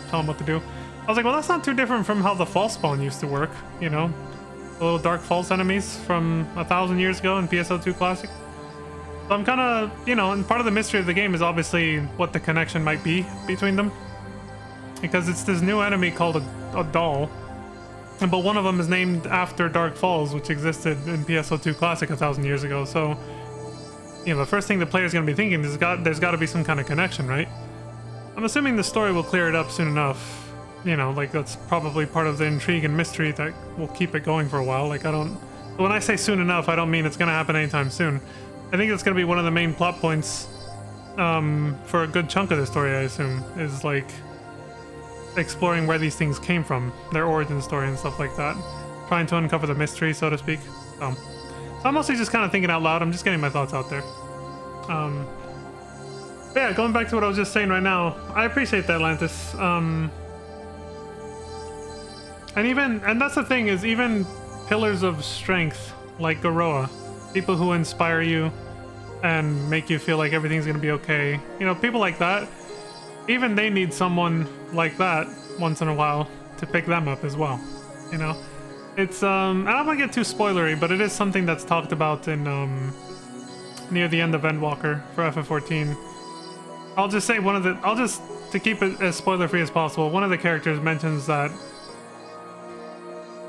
S1: tell them what to do. I was like, well, that's not too different from how the false spawn used to work, you know? The little dark false enemies from 1,000 years ago in PSO2 Classic. So I'm kind of, you know, and part of the mystery of the game is obviously what the connection might be between them. Because it's this new enemy called a doll. But one of them is named after Dark Falls, which existed in PSO2 Classic 1,000 years ago, so... You know, the first thing the player's gonna be thinking is there's gotta be some kind of connection, right? I'm assuming the story will clear it up soon enough. You know, like, that's probably part of the intrigue and mystery that will keep it going for a while. Like, when I say soon enough, I don't mean it's gonna happen anytime soon. I think it's gonna be one of the main plot points for a good chunk of the story, I assume, is, like, exploring where these things came from, their origin story and stuff like that. Trying to uncover the mystery, so to speak. So I'm mostly just kind of thinking out loud. I'm just getting my thoughts out there. But yeah, going back to what I was just saying right now, I appreciate that, Lantis. And that's the thing, is even pillars of strength like Garoa, people who inspire you and make you feel like everything's gonna be okay. You know, people like that, even they need someone like that once in a while to pick them up as well, you know? It's, I don't want to get too spoilery, but it is something that's talked about in, near the end of Endwalker for FF14. I'll just say to keep it as spoiler-free as possible, one of the characters mentions that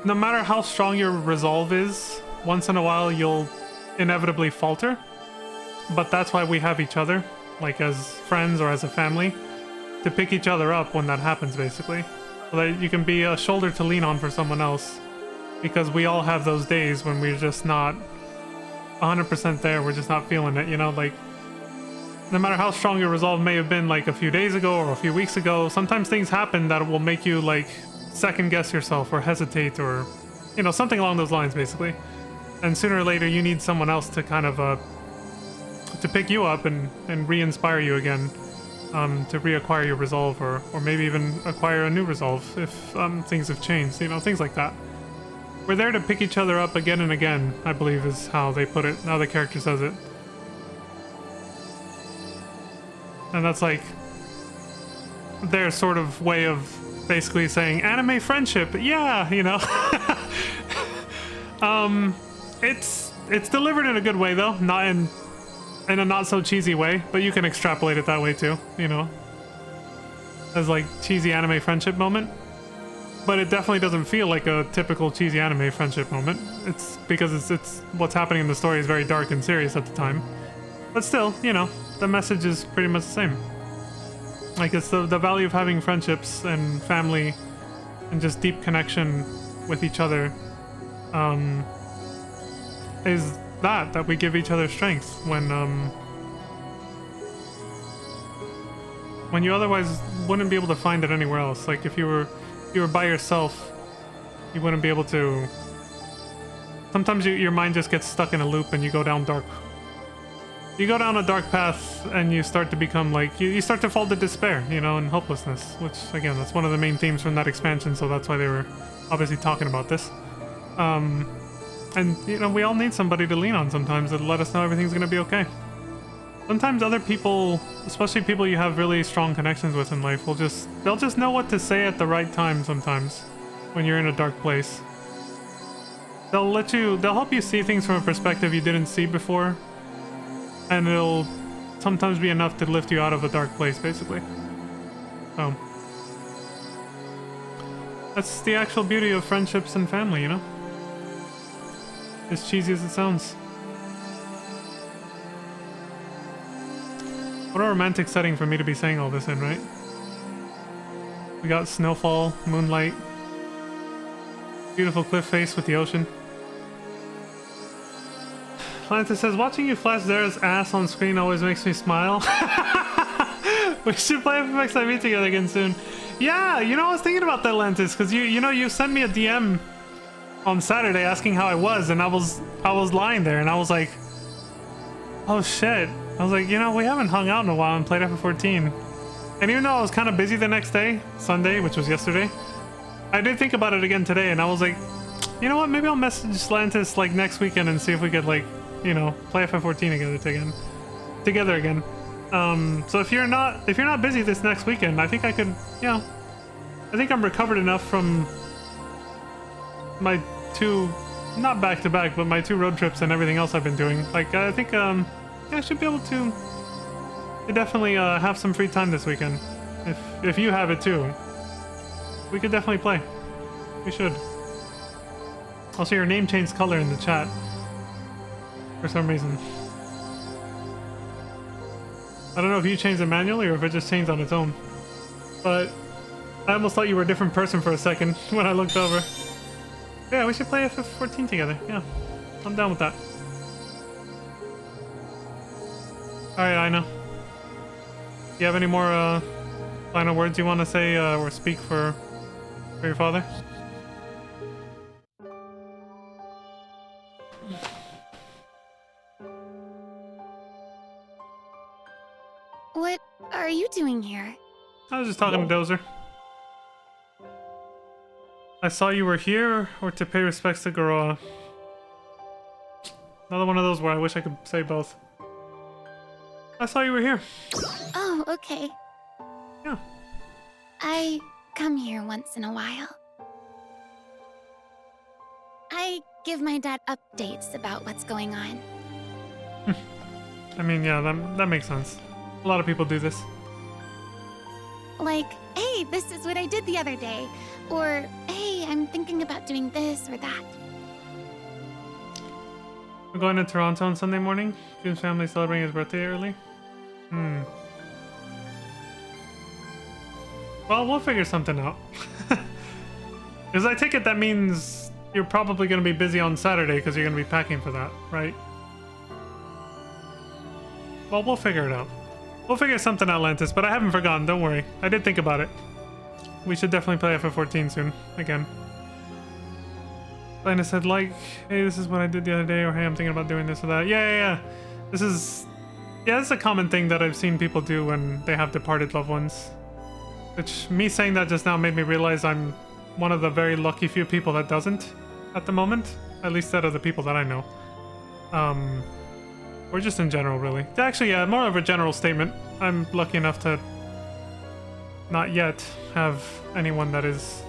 S1: no matter how strong your resolve is, once in a while you'll inevitably falter. But that's why we have each other, like as friends or as a family, to pick each other up when that happens, basically. So that you can be a shoulder to lean on for someone else. Because we all have those days when we're just not 100% there, we're just not feeling it, you know? Like, no matter how strong your resolve may have been like a few days ago or a few weeks ago, sometimes things happen that will make you like second guess yourself or hesitate or, you know, something along those lines basically. And sooner or later you need someone else to kind of to pick you up and re-inspire you again, to reacquire your resolve or maybe even acquire a new resolve if things have changed, you know, things like that. We're there to pick each other up again and again, I believe is how they put it, how the character says it. And that's like their sort of way of basically saying anime friendship. Yeah, you know. It's delivered in a good way though, not in a not so cheesy way, but you can extrapolate it that way too, you know, as like cheesy anime friendship moment. But it definitely doesn't feel like a typical cheesy anime friendship moment. It's because it's what's happening in the story is very dark and serious at the time. But still, you know, the message is pretty much the same. Like, it's the value of having friendships and family and just deep connection with each other, is that we give each other strength when you otherwise wouldn't be able to find it anywhere else. Like, if you were by yourself, you wouldn't be able to. Sometimes your mind just gets stuck in a loop and you go down a dark path and you start to become like, you start to fall to despair, you know, and hopelessness, which again, that's one of the main themes from that expansion, so that's why they were obviously talking about this. And, you know, we all need somebody to lean on sometimes to let us know everything's gonna be okay. Sometimes other people, especially people you have really strong connections with in life, they'll just know what to say at the right time sometimes when you're in a dark place. They'll help you see things from a perspective you didn't see before, and it'll sometimes be enough to lift you out of a dark place, basically. So, that's the actual beauty of friendships and family, you know? As cheesy as it sounds. What a romantic setting for me to be saying all this in, right? We got snowfall, moonlight, beautiful cliff face with the ocean. Lanta says, watching you flash Zera's ass on screen always makes me smile. We should play FFXIV together again soon. Yeah, you know, I was thinking about that, Lantis, because you know, you sent me a DM on Saturday asking how I was, and I was lying there, and I was like, oh shit. I was like, you know, we haven't hung out in a while and played FF14. And even though I was kind of busy the next day, Sunday, which was yesterday, I did think about it again today, and I was like, you know what, maybe I'll message Lantis like next weekend and see if we could, like, you know, play FF14 together again. So if you're not busy this next weekend, I think I could, you know, I think I'm recovered enough from my two, not back to back, but my two road trips and everything else I've been doing. Like, I think, yeah, I should be able to definitely have some free time this weekend. If you have it too, we could definitely play. We should. Also, your name changed color in the chat for some reason. I don't know if you changed it manually or if it just changed on its own. But I almost thought you were a different person for a second when I looked over. Yeah, we should play FF14 together. Yeah, I'm down with that. Alright, I know. Do you have any more final words you want to say or speak for your father?
S4: What are you doing here?
S1: I was just talking to Dozer. I saw you were here, or to pay respects to Garoa. Another one of those where I wish I could say both. I saw you were here.
S4: Oh, okay.
S1: Yeah.
S4: I come here once in a while. I give my dad updates about what's going on.
S1: I mean, yeah, that makes sense. A lot of people do this.
S4: Like, hey, this is what I did the other day. Or, hey, I'm thinking about doing this or that.
S1: We're going to Toronto on Sunday morning. June's family celebrating his birthday early. Well, we'll figure something out. Because I take it that means you're probably going to be busy on Saturday because you're going to be packing for that, right? Well, we'll figure it out. We'll figure something out, Lantis, but I haven't forgotten, don't worry. I did think about it. We should definitely play FF14 soon, again. Lena said, like, hey, this is what I did the other day, or hey, I'm thinking about doing this or that. Yeah. This is a common thing that I've seen people do when they have departed loved ones. Which, me saying that just now made me realize I'm one of the very lucky few people that doesn't at the moment. At least out of the people that I know. Or just in general, really. Actually, yeah, more of a general statement. I'm lucky enough to not yet have anyone that is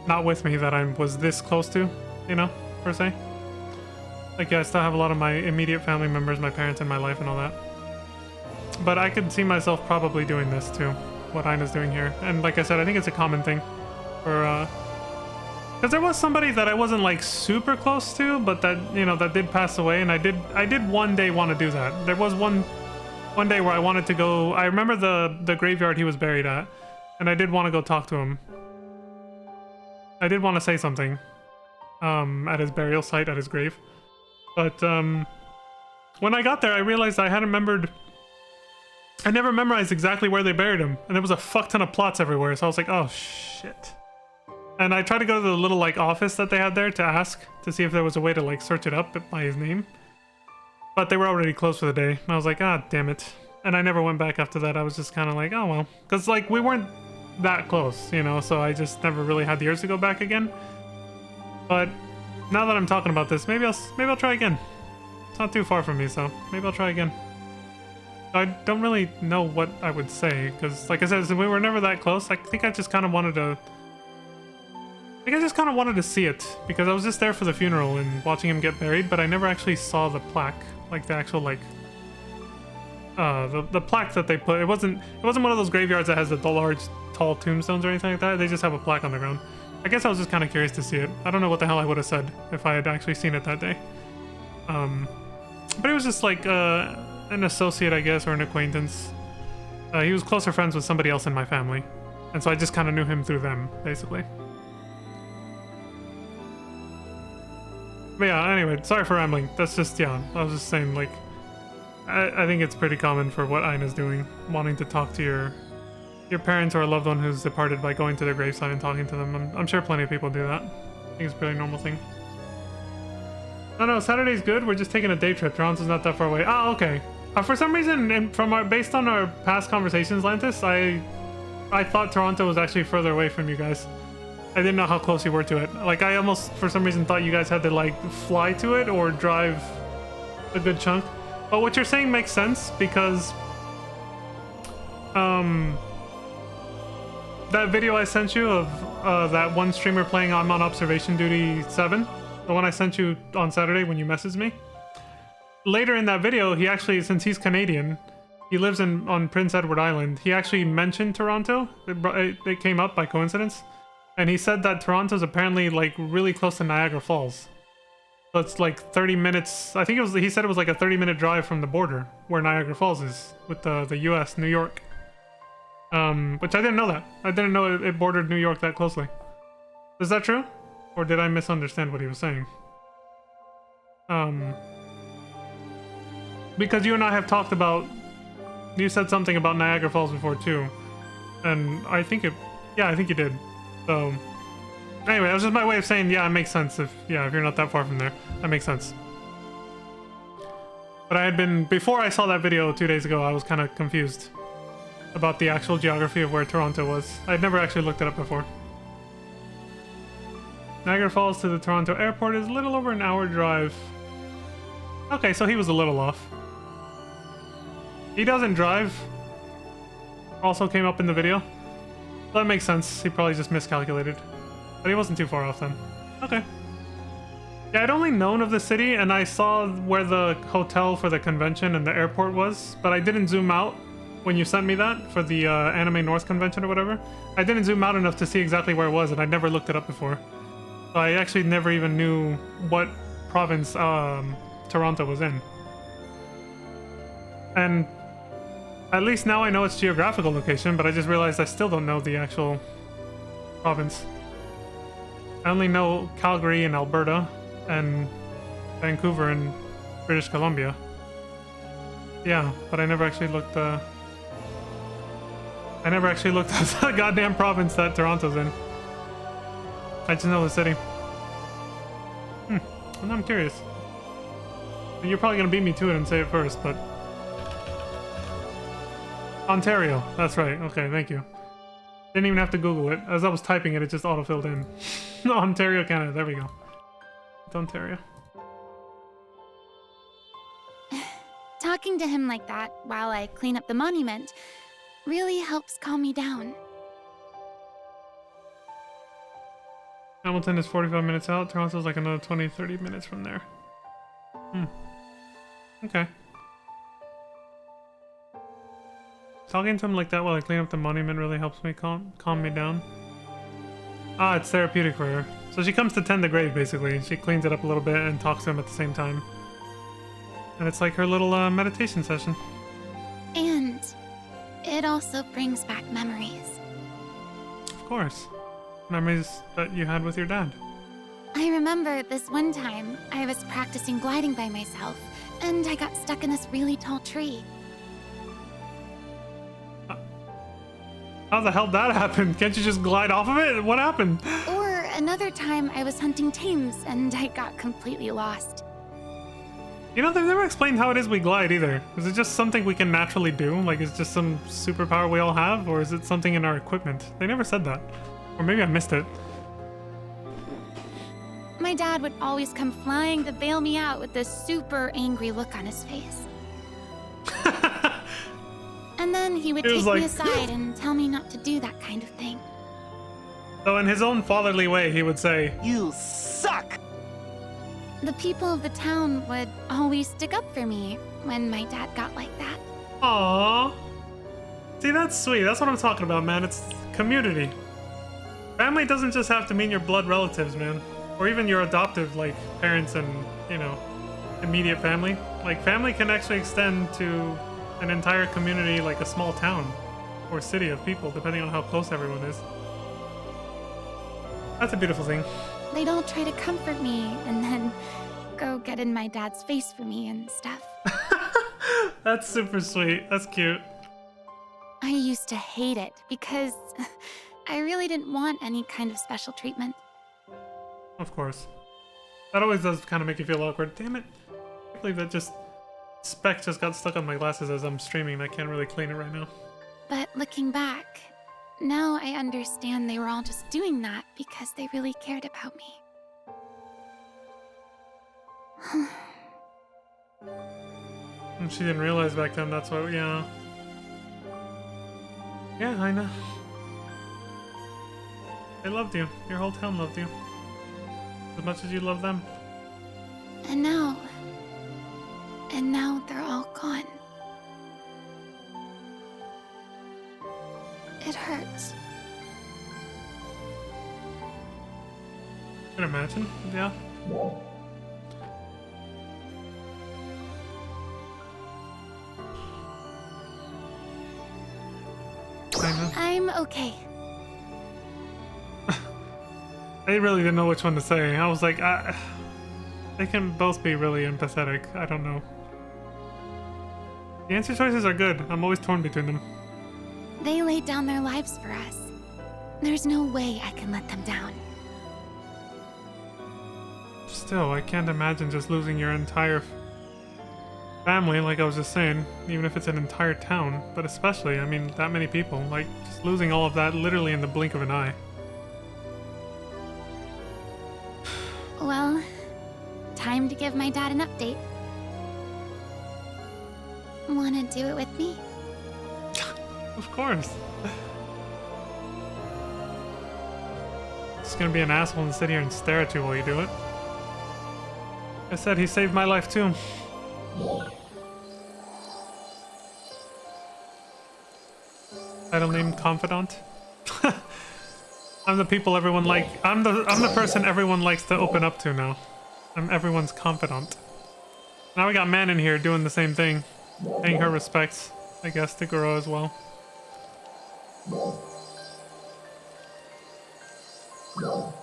S1: not with me that I was this close to, you know, per se. Like, yeah, I still have a lot of my immediate family members, my parents in my life and all that. But I could see myself probably doing this too, what Ina's doing here. And like I said, I think it's a common thing for, because there was somebody that I wasn't like super close to, but that, you know, that did pass away, and I did one day want to do that. There was one day where I wanted to go. I remember the graveyard he was buried at, and I did want to go talk to him. I did want to say something at his burial site, at his grave. But when I got there, I realized I never memorized exactly where they buried him, and there was a fuck ton of plots everywhere. So I was like, oh shit. And I tried to go to the little like office that they had there to ask to see if there was a way to like search it up by his name. But they were already closed for the day. And I was like, ah, damn it. And I never went back after that. I was just kind of like, oh well. Because like we weren't that close, you know, so I just never really had the urge to go back again. But now that I'm talking about this, maybe I'll try again. It's not too far from me, so maybe I'll try again. I don't really know what I would say, because like I said, since we were never that close, I think I just kind of wanted to... I just kind of wanted to see it, because I was just there for the funeral and watching him get buried, but I never actually saw the plaque, like the actual like the plaque that they put. It wasn't one of those graveyards that has the large tall tombstones or anything like that. They just have a plaque on the ground. I guess I was just kind of curious to see it. I don't know what the hell I would have said if I had actually seen it that day. But it was just like an associate, I guess, or an acquaintance. He was closer friends with somebody else in my family, and so I just kind of knew him through them, basically. But yeah, anyway, sorry for rambling. That's just, yeah, I was just saying, like, I think it's pretty common for what Ina's doing, wanting to talk to your parents or a loved one who's departed by going to their gravesite and talking to them. I'm sure plenty of people do that. I think it's a pretty normal thing. No, Saturday's good. We're just taking a day trip. Toronto's not that far away. Oh, okay. For some reason, and based on our past conversations, Lantis, I thought Toronto was actually further away from you guys. I didn't know how close you were to it. Like, I almost, for some reason, thought you guys had to, like, fly to it or drive a good chunk. But what you're saying makes sense, because that video I sent you of that one streamer playing I'm on Observation Duty 7, the one I sent you on Saturday when you messaged me, later in that video, he actually, since he's Canadian, he lives on Prince Edward Island, he actually mentioned Toronto. It came up by coincidence. And he said that Toronto's apparently like really close to Niagara Falls. So it's like 30 minutes. I think he said it was like a 30-minute drive from the border where Niagara Falls is with the US, New York. Which I didn't know that. I didn't know it bordered New York that closely. Is that true? Or did I misunderstand what he was saying? Because you and I have talked about, you said something about Niagara Falls before too. And I think I think you did. So, anyway, that was just my way of saying, yeah, it makes sense if you're not that far from there. That makes sense. But I had been, before I saw that video 2 days ago, I was kind of confused about the actual geography of where Toronto was. I'd never actually looked it up before. Niagara Falls to the Toronto airport is a little over an hour drive. Okay, so he was a little off. He doesn't drive. Also came up in the video. That makes sense. He probably just miscalculated. But he wasn't too far off then. Okay. Yeah, I'd only known of the city, and I saw where the hotel for the convention and the airport was, but I didn't zoom out when you sent me that for the Anime North convention or whatever. I didn't zoom out enough to see exactly where it was, and I'd never looked it up before. So I actually never even knew what province Toronto was in. And at least now I know its geographical location, but I just realized I still don't know the actual province. I only know Calgary in Alberta and Vancouver in British Columbia. Yeah, but I never actually looked. I never actually looked at the goddamn province that Toronto's in. I just know the city. Well, now I'm curious. You're probably gonna beat me to it and say it first, but Ontario. That's right. Okay, thank you. Didn't even have to Google it. As I was typing it, it just auto-filled in. Ontario, Canada. There we go. It's Ontario.
S4: Talking to him like that while I clean up the monument really helps calm me down.
S1: Hamilton is 45 minutes out. Toronto's like another 20-30 minutes from there. Okay. Talking to him like that while I clean up the monument really helps me calm me down. Ah, it's therapeutic for her. So she comes to tend the grave, basically. She cleans it up a little bit and talks to him at the same time. And it's like her little meditation session.
S4: And it also brings back memories.
S1: Of course. Memories that you had with your dad.
S4: I remember this one time I was practicing gliding by myself, and I got stuck in this really tall tree.
S1: How the hell did that happen? Can't you just glide off of it? What happened?
S4: Or another time I was hunting tames, and I got completely lost.
S1: You know, they've never explained how it is we glide either. Is it just something we can naturally do? Like, is it just some superpower we all have? Or is it something in our equipment? They never said that. Or maybe I missed it.
S4: My dad would always come flying to bail me out with this super angry look on his face. And then he would take me aside and tell me not to do that kind of thing.
S1: So in his own fatherly way, he would say,
S10: "You suck!"
S4: The people of the town would always stick up for me when my dad got like that.
S1: "Aww." See, that's sweet. That's what I'm talking about, man. It's community. Family doesn't just have to mean your blood relatives, man. Or even your adoptive, like, parents and, you know, immediate family. Like, family can actually extend to an entire community, like a small town or city of people, depending on how close everyone is. That's a beautiful thing.
S4: They'd all try to comfort me and then go get in my dad's face for me and stuff.
S1: That's super sweet. That's cute.
S4: I used to hate it because I really didn't want any kind of special treatment.
S1: Of course. That always does kind of make you feel awkward. Damn it. I can't believe that just speck just got stuck on my glasses as I'm streaming and I can't really clean it right now.
S4: But looking back, now I understand they were all just doing that because they really cared about me.
S1: And she didn't realize back then that's why, yeah. Yeah, I know. They loved you. Your whole town loved you. As much as you love them.
S4: And now they're all gone. It hurts.
S1: I can imagine, yeah. I know.
S4: I'm okay.
S1: I really didn't know which one to say. I was like, they can both be really empathetic. I don't know. The answer choices are good. I'm always torn between them.
S4: They laid down their lives for us. There's no way I can let them down.
S1: Still, I can't imagine just losing your entire family, like I was just saying, even if it's an entire town. But especially, I mean, that many people. Like, just losing all of that literally in the blink of an eye.
S4: Well, time to give my dad an update. Wanna do it with me?
S1: Of course. Just gonna be an asshole and sit here and stare at you while you do it. I said he saved my life too. Title name Confidant. I'm the people everyone I'm the person everyone likes to open up to now. I'm everyone's confidant. Now we got Man in here doing the same thing. Paying her respects, I guess, to Goro as well. No.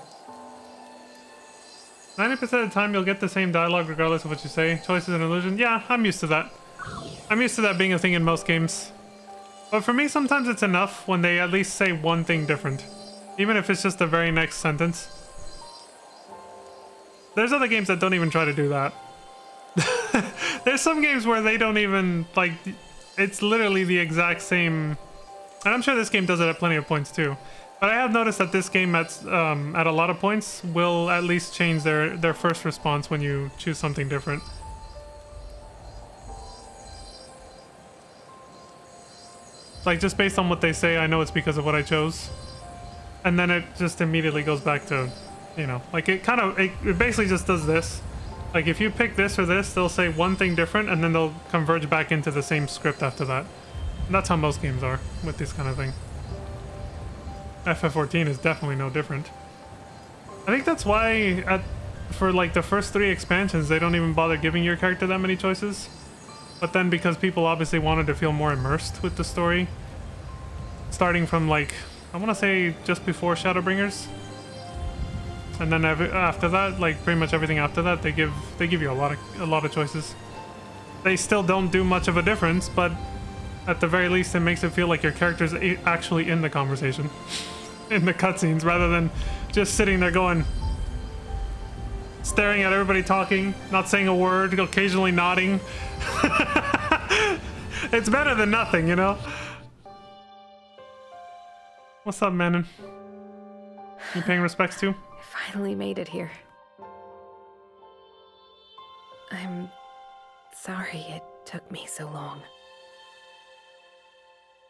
S1: 90% of the time you'll get the same dialogue regardless of what you say. Choice is an illusion. Yeah, I'm used to that. I'm used to that being a thing in most games. But for me, sometimes it's enough when they at least say one thing different. Even if it's just the very next sentence. There's other games that don't even try to do that. There's some games where they don't even, like, it's literally the exact same. And I'm sure this game does it at plenty of points too. But I have noticed that this game at a lot of points will at least change their first response when you choose something different. Like, just based on what they say, I know it's because of what I chose. And then it just immediately goes back to, you know, like it basically just does this. Like if you pick this or this, they'll say one thing different and then they'll converge back into the same script after that. And that's how most games are with this kind of thing. FF14 is definitely no different. I think that's why for like the first 3 expansions, they don't even bother giving your character that many choices. But then because people obviously wanted to feel more immersed with the story, starting from like, I want to say just before Shadowbringers, and then after that, like pretty much everything after that, they give you a lot of choices. They still don't do much of a difference, but at the very least, it makes it feel like your character's actually in the conversation, in the cutscenes, rather than just sitting there going, staring at everybody talking, not saying a word, occasionally nodding. It's better than nothing, you know? What's up, Manon? You paying respects too?
S6: I finally made it here. I'm sorry it took me so long.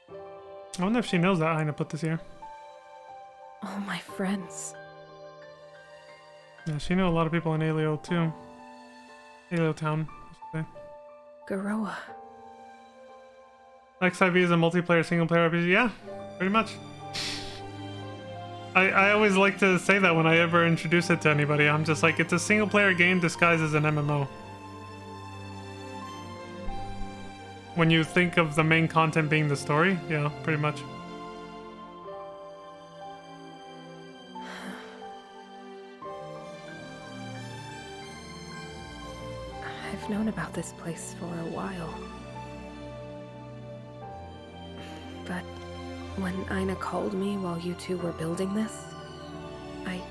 S1: I wonder if she knows that Aina put this here.
S6: All my friends.
S1: Yeah, she knew a lot of people in Aleo too. Aleo Town, I should say.
S6: Garoa.
S1: XIV is a multiplayer single-player RPG. Yeah, pretty much. I always like to say that when I ever introduce it to anybody. I'm just like, it's a single-player game disguised as an MMO. When you think of the main content being the story, yeah, pretty much.
S6: I've known about this place for a while. But when Aina called me while you two were building this, I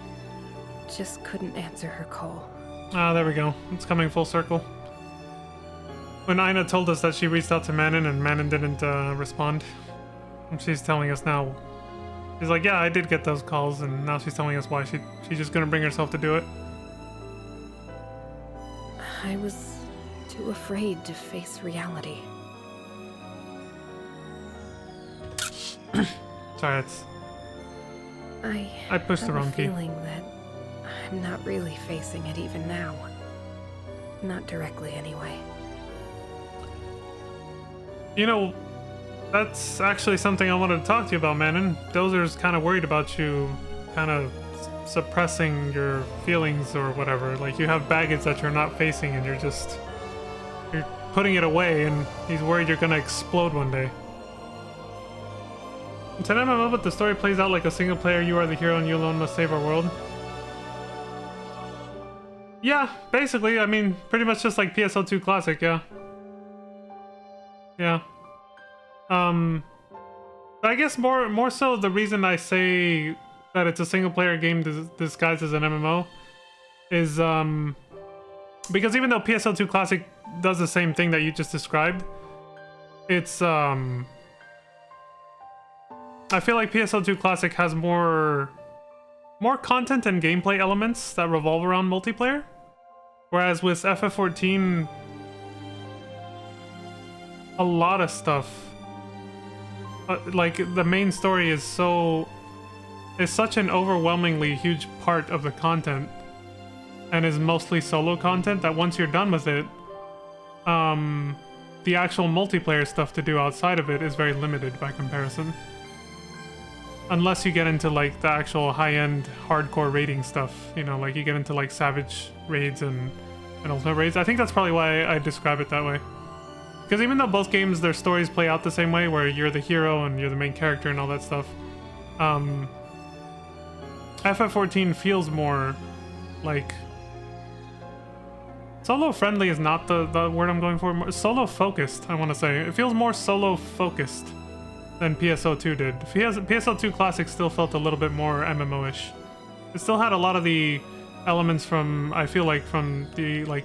S6: just couldn't answer her call.
S1: Ah, there we go. It's coming full circle. When Aina told us that she reached out to Manon and Manon didn't respond, and she's telling us now. She's like, yeah, I did get those calls, and now she's telling us why she's just gonna bring herself to do it.
S6: I was too afraid to face reality.
S1: Sorry, I pushed the wrong key.
S6: I have a feeling that I'm not really facing it even now. Not directly, anyway.
S1: You know, that's actually something I wanted to talk to you about, Manon. Dozer's kind of worried about you kind of suppressing your feelings or whatever. Like, you have baggage that you're not facing and you're putting it away, and he's worried you're gonna explode one day. It's an MMO, but the story plays out like a single player. You are the hero and you alone must save our world. Yeah, basically. I mean, pretty much just like PSO2 Classic, yeah. Yeah. But I guess more so the reason I say that it's a single player game disguised as an MMO is because even though PSO2 Classic does the same thing that you just described, it's I feel like PSO2 Classic has more content and gameplay elements that revolve around multiplayer, whereas with FF14, a lot of stuff, like the main story is such an overwhelmingly huge part of the content, and is mostly solo content that once you're done with it, the actual multiplayer stuff to do outside of it is very limited by comparison. Unless you get into like the actual high-end hardcore raiding stuff, you know, like you get into like Savage raids and Ultimate raids. I think that's probably why I describe it that way. Because even though both games, their stories play out the same way, where you're the hero and you're the main character and all that stuff, FF14 feels more like Solo friendly is not the word I'm going for. Solo focused, I want to say. It feels more solo focused than PSO2 did. PSO2 Classic still felt a little bit more MMO-ish. It still had a lot of the elements from, I feel like, from the like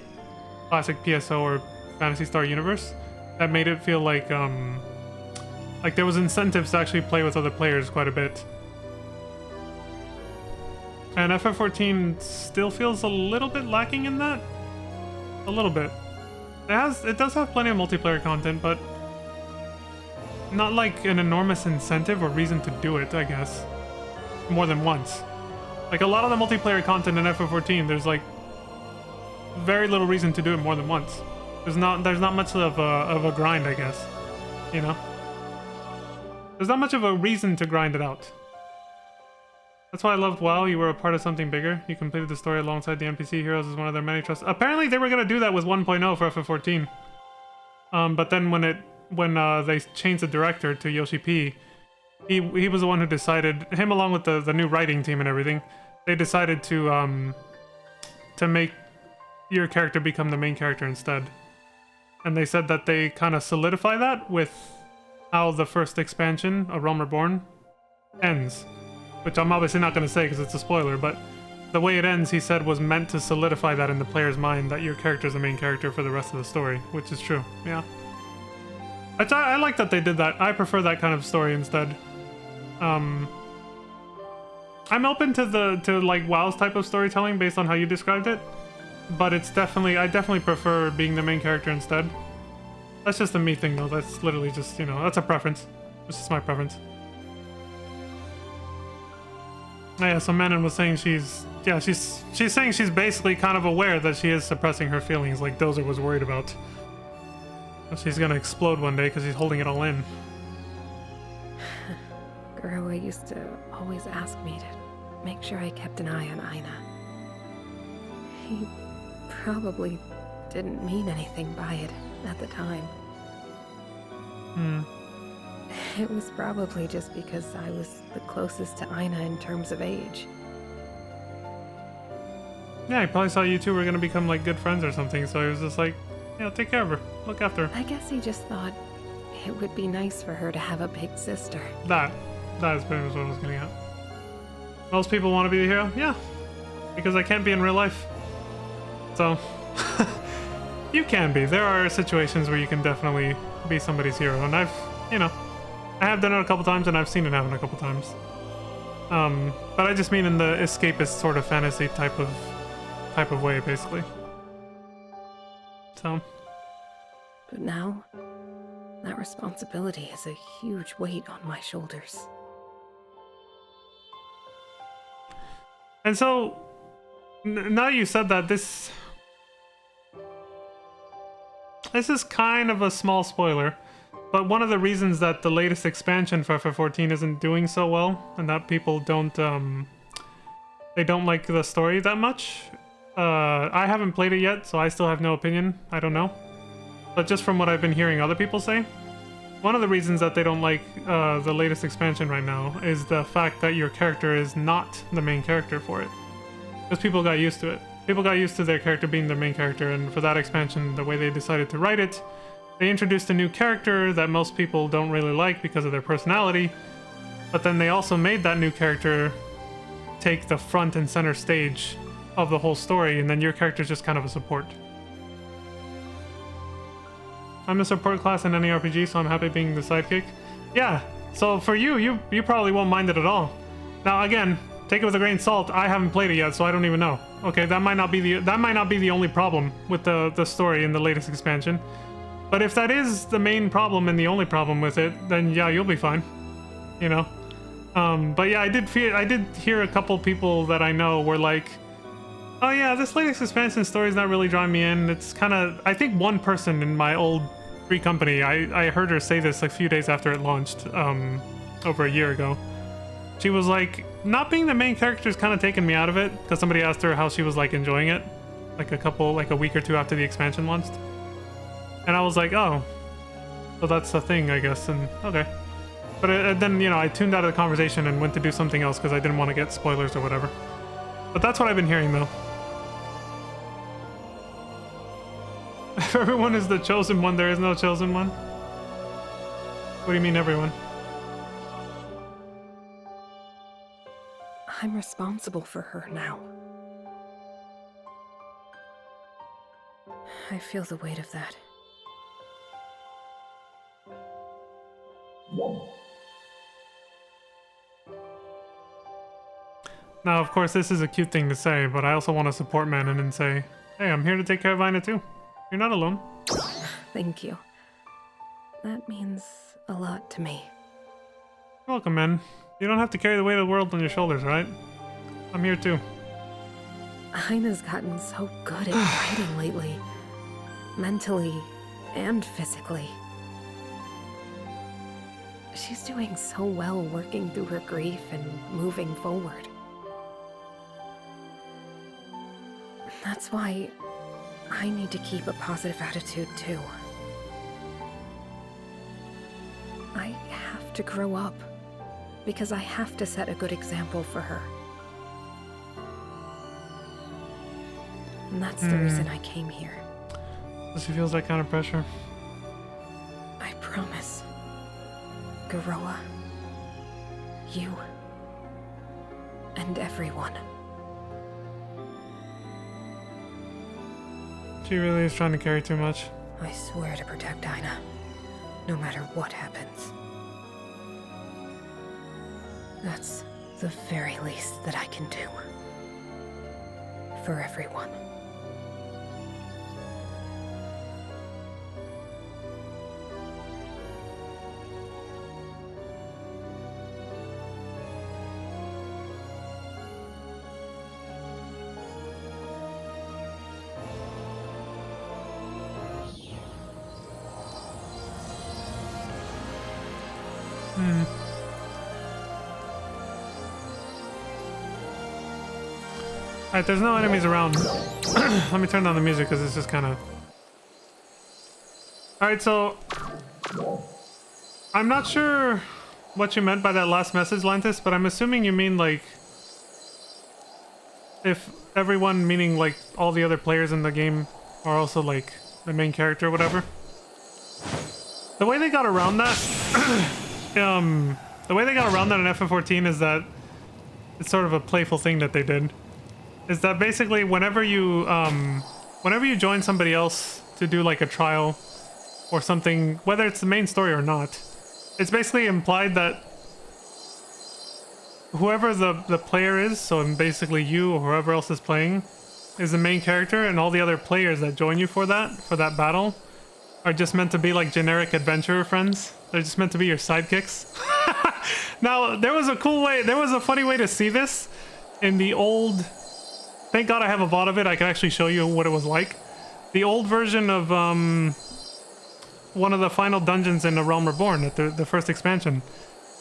S1: classic PSO or Phantasy Star universe that made it feel like there was incentives to actually play with other players quite a bit. And FF14 still feels a little bit lacking in that. A little bit. It does have plenty of multiplayer content, but not like an enormous incentive or reason to do it, I guess. More than once. Like a lot of the multiplayer content in FF14, there's like very little reason to do it more than once. There's not much of a grind, I guess. You know? There's not much of a reason to grind it out. That's why I loved WoW. You were a part of something bigger. You completed the story alongside the NPC heroes as one of their many trusts. Apparently they were gonna do that with 1.0 for FF14. But then when they changed the director to Yoshi P, he was the one who decided, him along with the new writing team and everything, they decided to make your character become the main character instead. And they said that they kind of solidify that with how the first expansion, A Realm Reborn, ends. Which I'm obviously not going to say because it's a spoiler, but the way it ends, he said, was meant to solidify that in the player's mind that your character is the main character for the rest of the story, which is true, yeah. I like that they did that. I prefer that kind of story instead. I'm open to like WoW's type of storytelling based on how you described it, but it's I definitely prefer being the main character instead. That's just a me thing though. That's literally just, you know, that's a preference. It's just my preference. Oh, yeah, so Manon was saying she's saying she's basically kind of aware that she is suppressing her feelings, like Dozer was worried about. She's gonna explode one day because he's holding it all in.
S6: Gurua used to always ask me to make sure I kept an eye on Aina. He probably didn't mean anything by it at the time. It was probably just because I was the closest to Aina in terms of age.
S1: Yeah, he probably saw you two were gonna become like good friends or something, so he was just like, you know, take care of her, look after her.
S6: I guess he just thought it would be nice for her to have a big sister.
S1: That is pretty much what I was getting at. Most people want to be the hero? Yeah, because I can't be in real life. So, you can be. There are situations where you can definitely be somebody's hero, and I have done it a couple times, and I've seen it happen a couple times. But I just mean in the escapist sort of fantasy type of way, basically. So.
S6: But now, that responsibility is a huge weight on my shoulders.
S1: And so, now you said that, this is kind of a small spoiler, but one of the reasons that the latest expansion for FF14 isn't doing so well, and that people don't like the story that much, I haven't played it yet, so I still have no opinion, I don't know. But just from what I've been hearing other people say, one of the reasons that they don't like the latest expansion right now is the fact that your character is not the main character for it. Because people got used to it. People got used to their character being the main character, and for that expansion, the way they decided to write it, they introduced a new character that most people don't really like because of their personality, but then they also made that new character take the front and center stage of the whole story, and then your character's just kind of a support. I'm a support class in any RPG, so I'm happy being the sidekick. Yeah, so for you probably won't mind it at all. Now again, take it with a grain of salt. I haven't played it yet, so I don't even know. Okay, that might not be the only problem with the story in the latest expansion. But if that is the main problem and the only problem with it, then yeah, you'll be fine. You know. But yeah, I did hear a couple people that I know were like, oh yeah, this latest expansion story is not really drawing me in. It's kind of... I think one person in my old free company, I heard her say this a few days after it launched, over a year ago. She was like, not being the main character is kind of taking me out of it, because somebody asked her how she was like enjoying it, like a week or two after the expansion launched. And I was like, oh, so that's a thing, I guess, and okay. But then, you know, I tuned out of the conversation and went to do something else because I didn't want to get spoilers or whatever. But that's what I've been hearing, though. If everyone is the chosen one, there is no chosen one. What do you mean, everyone?
S6: I'm responsible for her now. I feel the weight of that.
S1: Now, of course, this is a cute thing to say, but I also want to support Manon and say, hey, I'm here to take care of Ina too. You're not alone.
S6: Thank you. That means a lot to me.
S1: You're welcome, man. You don't have to carry the weight of the world on your shoulders, right? I'm here too.
S6: Ina's gotten so good at fighting lately. Mentally and physically. She's doing so well working through her grief and moving forward. That's why I need to keep a positive attitude too. I have to grow up because I have to set a good example for her. And that's the reason I came here.
S1: She feels that kind of pressure.
S6: I promise. Garoa, you, and everyone.
S1: She really is trying to carry too much.
S6: I swear to protect Ina, no matter what happens. That's the very least that I can do. For everyone.
S1: Alright, there's no enemies around. Let me turn down the music because it's just kind of... Alright, so... I'm not sure what you meant by that last message, Lantis, but I'm assuming you mean, like... If everyone, meaning, like, all the other players in the game are also, like, the main character or whatever. The way they got around that... the way they got around that in FF14 is that... It's sort of a playful thing that they did. Is that basically whenever you join somebody else to do like a trial or something, whether it's the main story or not, it's basically implied that whoever the player is, so basically you or whoever else is playing, is the main character, and all the other players that join you for that battle are just meant to be like generic adventurer friends. They're just meant to be your sidekicks. Now, there was a funny way to see this in the old... Thank God I have a VOD of it. I can actually show you what it was like. The old version of one of the final dungeons in The Realm Reborn, at the first expansion.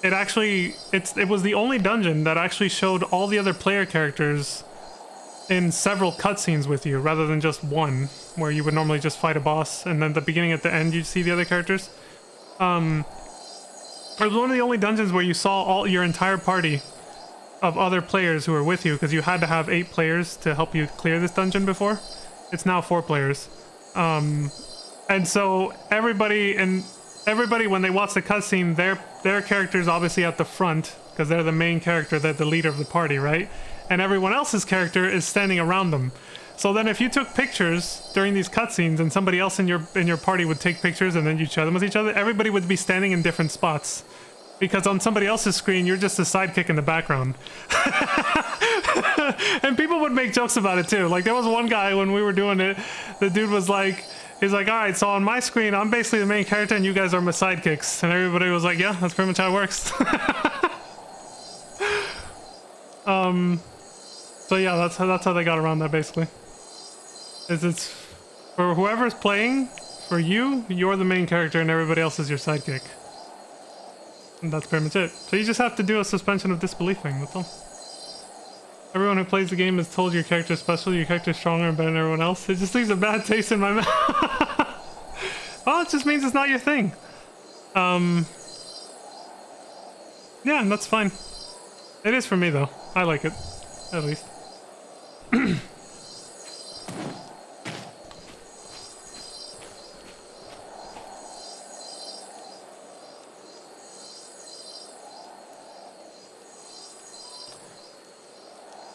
S1: It was the only dungeon that actually showed all the other player characters in several cutscenes with you, rather than just one, where you would normally just fight a boss, and then at the beginning, at the end, you'd see the other characters. It was one of the only dungeons where you saw all your entire party of other players who were with you, because you had to have 8 players to help you clear this dungeon before. It's now 4 players. And so everybody when they watch the cutscene, their character's obviously at the front, because they're the main character, they're the leader of the party, right? And everyone else's character is standing around them. So then if you took pictures during these cutscenes and somebody else in your party would take pictures and then you'd share them with each other, everybody would be standing in different spots. Because on somebody else's screen, you're just a sidekick in the background. And people would make jokes about it too. Like, there was one guy when we were doing it, the dude was like, he's like, all right, so on my screen, I'm basically the main character and you guys are my sidekicks. And everybody was like, yeah, that's pretty much how it works. So yeah, that's how they got around that, basically. It's for whoever's playing, for you, you're the main character and everybody else is your sidekick. And that's pretty much it. So you just have to do a suspension of disbelief thing, that's all. Everyone who plays the game is told your character is special, your character is stronger and better than everyone else. It just leaves a bad taste in my mouth. Well, it just means it's not your thing. Yeah, that's fine. It is for me, though. I like it. At least.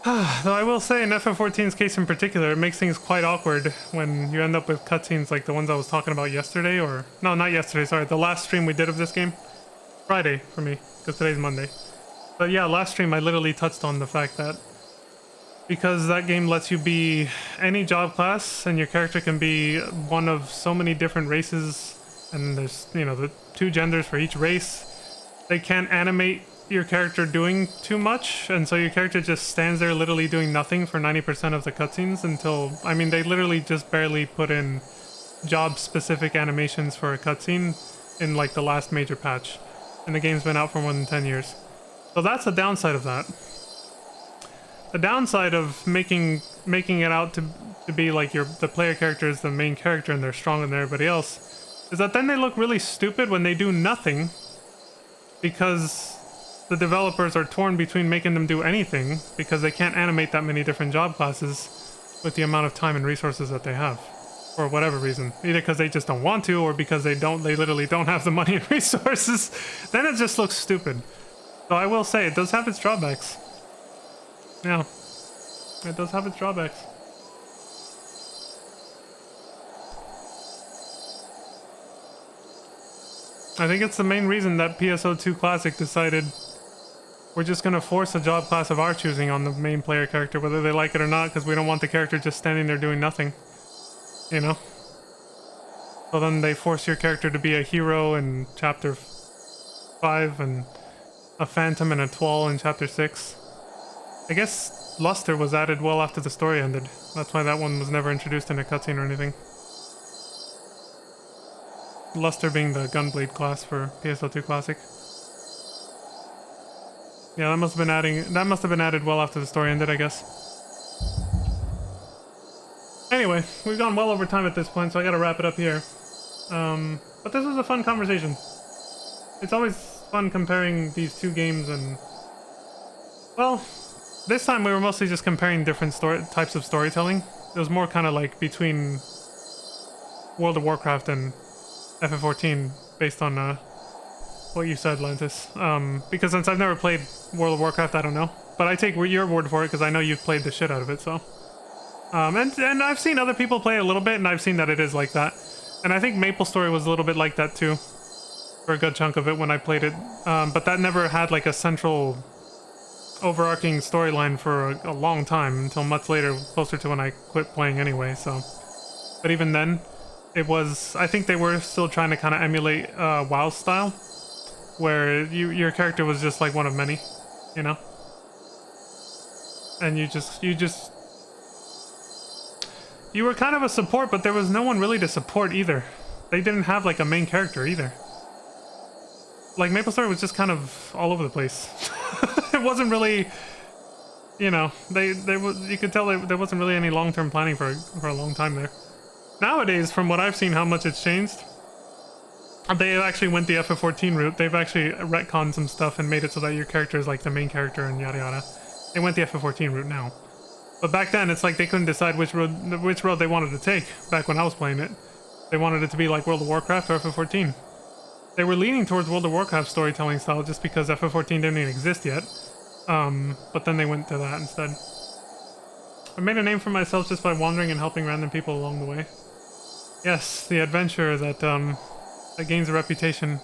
S1: Though I will say in FF14's case in particular, it makes things quite awkward when you end up with cutscenes like the ones I was talking about yesterday, or... No, not yesterday, sorry. The last stream we did of this game. Friday for me, because today's Monday. But yeah, last stream I literally touched on the fact that because that game lets you be any job class, and your character can be one of so many different races, and there's, you know, the 2 genders for each race, they can't animate your character doing too much, and so your character just stands there literally doing nothing for 90% of the cutscenes until, I mean, they literally just barely put in job-specific animations for a cutscene in like the last major patch, and the game's been out for more than 10 years. So that's the downside of that. The downside of making it out to be like the player character is the main character and they're stronger than everybody else is that then they look really stupid when they do nothing, because the developers are torn between making them do anything because they can't animate that many different job classes with the amount of time and resources that they have, for whatever reason. Either because they just don't want to, or because they literally don't have the money and resources. Then it just looks stupid. So I will say, it does have its drawbacks. Yeah, it does have its drawbacks. I think it's the main reason that PSO2 Classic decided we're just going to force a job class of our choosing on the main player character, whether they like it or not, because we don't want the character just standing there doing nothing. You know? So then they force your character to be a hero in Chapter 5, and a Phantom and a Twal in Chapter 6. I guess Luster was added well after the story ended. That's why that one was never introduced in a cutscene or anything. Luster being the Gunblade class for PSO2 Classic. Yeah, that must have been added well after the story ended, I guess. Anyway, we've gone well over time at this point, so I gotta wrap it up here. But this was a fun conversation. It's always fun comparing these 2 games, and... well, this time we were mostly just comparing different types of storytelling. It was more kind of like between World of Warcraft and FF14, based on what you said, Lantis. Because since I've never played World of Warcraft, I don't know. But I take your word for it because I know you've played the shit out of it, so... and I've seen other people play it a little bit, and I've seen that it is like that. And I think Maple Story was a little bit like that too, for a good chunk of it when I played it. But that never had like a central overarching storyline for a long time, until much later, closer to when I quit playing anyway, so... But even then, it was... I think they were still trying to kind of emulate WoW style, where your character was just like one of many, you know? And you were kind of a support, but there was no one really to support either. They didn't have like a main character either. Like Maple Story was just kind of all over the place. It wasn't really, you know, you could tell there wasn't really any long-term planning for a long time there. Nowadays, from what I've seen, how much it's changed, they actually went the FF14 route. They've actually retconned some stuff and made it so that your character is like the main character and yada yada. They went the FF14 route now. But back then, it's like they couldn't decide which road they wanted to take. Back when I was playing it, they wanted it to be like World of Warcraft or FF14. They were leaning towards World of Warcraft storytelling style just because FF14 didn't even exist yet. But then they went to that instead. I made a name for myself just by wandering and helping random people along the way. Yes, the adventurer that gains a reputation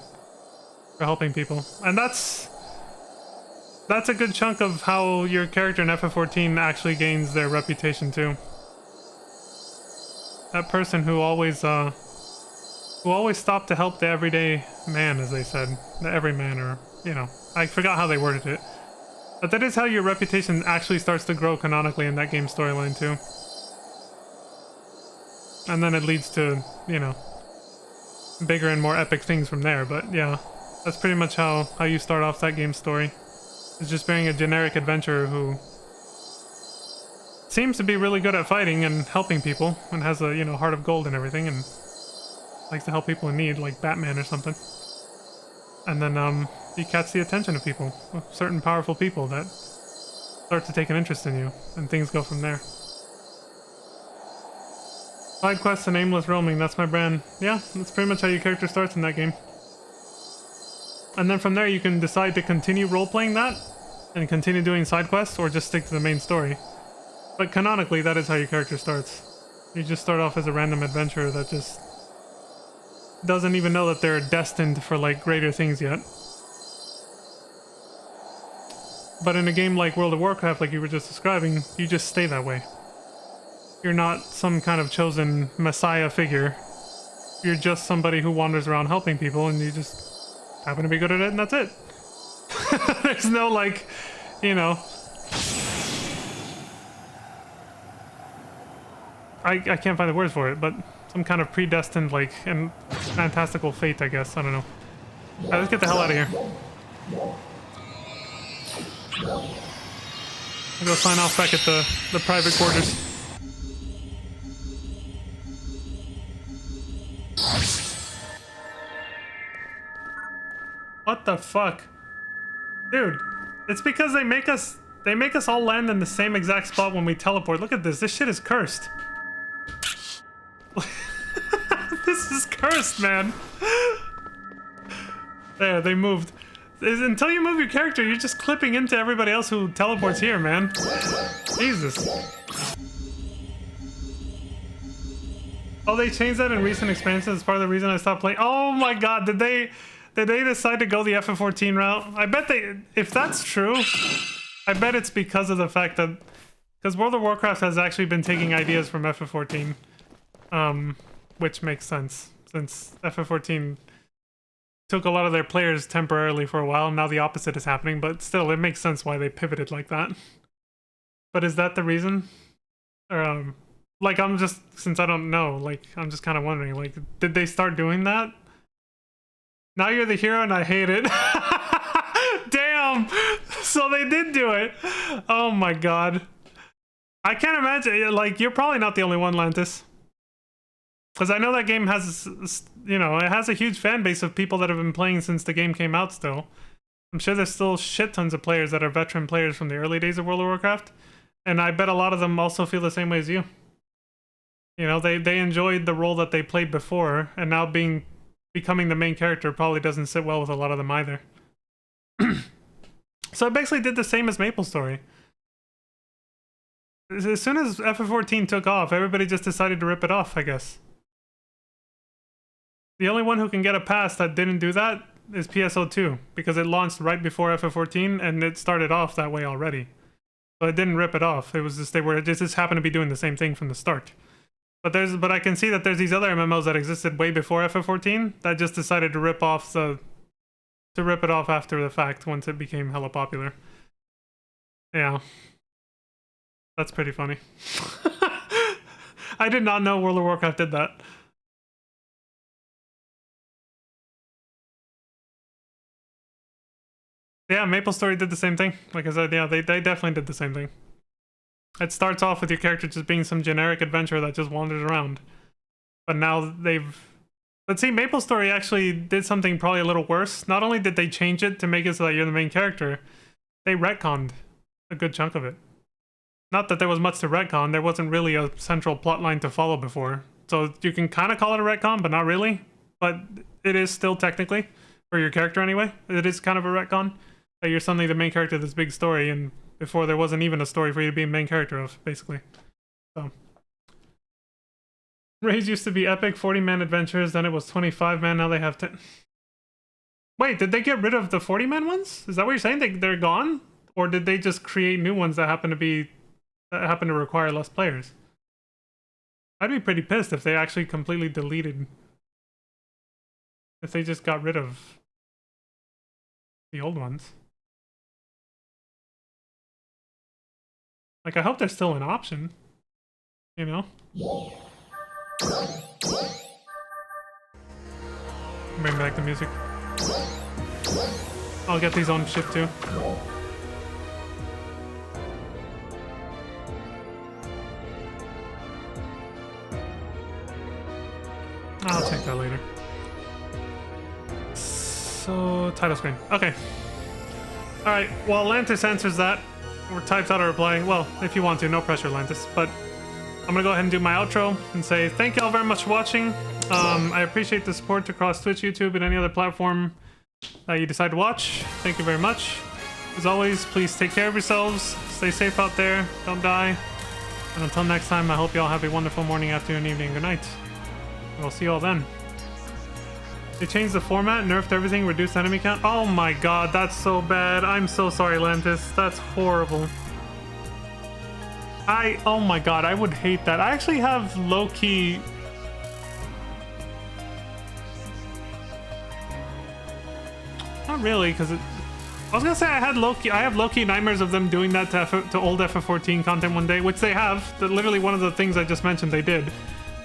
S1: for helping people. And that's a good chunk of how your character in FF14 actually gains their reputation too. That person who always stopped to help the everyday man, as they said. The everyman, or, you know, I forgot how they worded it. But that is how your reputation actually starts to grow canonically in that game storyline too. And then it leads to, you know, bigger and more epic things from there. But yeah, that's pretty much how you start off that game's story. It's just being a generic adventurer who seems to be really good at fighting and helping people, and has a, you know, heart of gold and everything, and likes to help people in need, like Batman or something. And then you catch the attention of people, of certain powerful people that start to take an interest in you, and things go from there. Side quests and aimless roaming, that's my brand. Yeah, that's pretty much how your character starts in that game. And then from there you can decide to continue role-playing that, and continue doing side quests, or just stick to the main story. But canonically, that is how your character starts. You just start off as a random adventurer that just doesn't even know that they're destined for like greater things yet. But in a game like World of Warcraft, like you were just describing, you just stay that way. You're not some kind of chosen messiah figure. You're just somebody who wanders around helping people, and you just happen to be good at it, and that's it. There's no, like, you know... I can't find the words for it, but some kind of predestined, like, and fantastical fate, I guess. I don't know. Alright, let's get the hell out of here. I'll go sign off back at the private quarters. What the fuck? Dude, it's because they make us all land in the same exact spot when we teleport. Look at this. This shit is cursed. This is cursed, man. There, they moved. Until you move your character, you're just clipping into everybody else who teleports here, man. Jesus. Oh, they changed that in recent expansions as part of the reason I stopped playing. Oh my god, did they decide to go the FF14 route? I bet they, if that's true, I bet it's because of the fact that, because World of Warcraft has actually been taking ideas from FF14, which makes sense, since FF14 took a lot of their players temporarily for a while, and now the opposite is happening, but still, it makes sense why they pivoted like that. But is that the reason? Or, like, I'm just, since I don't know, like, I'm just kind of wondering, like, did they start doing that? Now you're the hero and I hate it. Damn! So they did do it. Oh my god. I can't imagine, like, you're probably not the only one, Lantis. Because I know that game has, you know, it has a huge fan base of people that have been playing since the game came out still. I'm sure there's still shit tons of players that are veteran players from the early days of World of Warcraft. And I bet a lot of them also feel the same way as you. You know, they enjoyed the role that they played before, and now becoming the main character probably doesn't sit well with a lot of them either. So it basically did the same as MapleStory. As soon as FF14 took off, everybody just decided to rip it off, I guess. The only one who can get a pass that didn't do that is PSO2, because it launched right before FF14 and it started off that way already. So it didn't rip it off. It was just it just happened to be doing the same thing from the start. But I can see that there's these other MMOs that existed way before FF14 that just decided to rip it off after the fact once it became hella popular. Yeah. That's pretty funny. I did not know World of Warcraft did that. Yeah, MapleStory did the same thing. Like I said, yeah, they definitely did the same thing. It starts off with your character just being some generic adventurer that just wanders around. But now But see, MapleStory actually did something probably a little worse. Not only did they change it to make it so that you're the main character, they retconned a good chunk of it. Not that there was much to retcon, there wasn't really a central plotline to follow before. So you can kind of call it a retcon, but not really. But it is still technically, for your character anyway, it is kind of a retcon. That you're suddenly the main character of this big story, and before there wasn't even a story for you to be a main character of, basically. So. Raids used to be epic, 40-man adventures, then it was 25-man, now they have 10. Wait, did they get rid of the 40-man ones? Is that what you're saying? They're gone? Or did they just create new ones that happen to require less players? I'd be pretty pissed if they actually completely deleted. If they just got rid of the old ones. Like, I hope there's still an option. You know? Bring back the music. I'll get these on ship too. I'll check that later. So, title screen. Okay. Alright, while Lantis answers that, or types out a reply, well, if you want to, no pressure, Lantis, but I'm gonna go ahead and do my outro and say thank y'all very much for watching. I appreciate the support across Twitch, YouTube, and any other platform that you decide to watch. Thank you very much. As always, please take care of yourselves. Stay safe out there. Don't die. And until next time, I hope you all have a wonderful morning, afternoon, evening, good night. We'll see you all then. They changed the format, nerfed everything, reduced enemy count. Oh my god, that's so bad. I'm so sorry, Lantis. That's horrible. Oh my god, I would hate that. I actually have low-key... Not really, because I was gonna say I have low-key nightmares of them doing that to old FF14 content one day, which they have. Literally one of the things I just mentioned they did.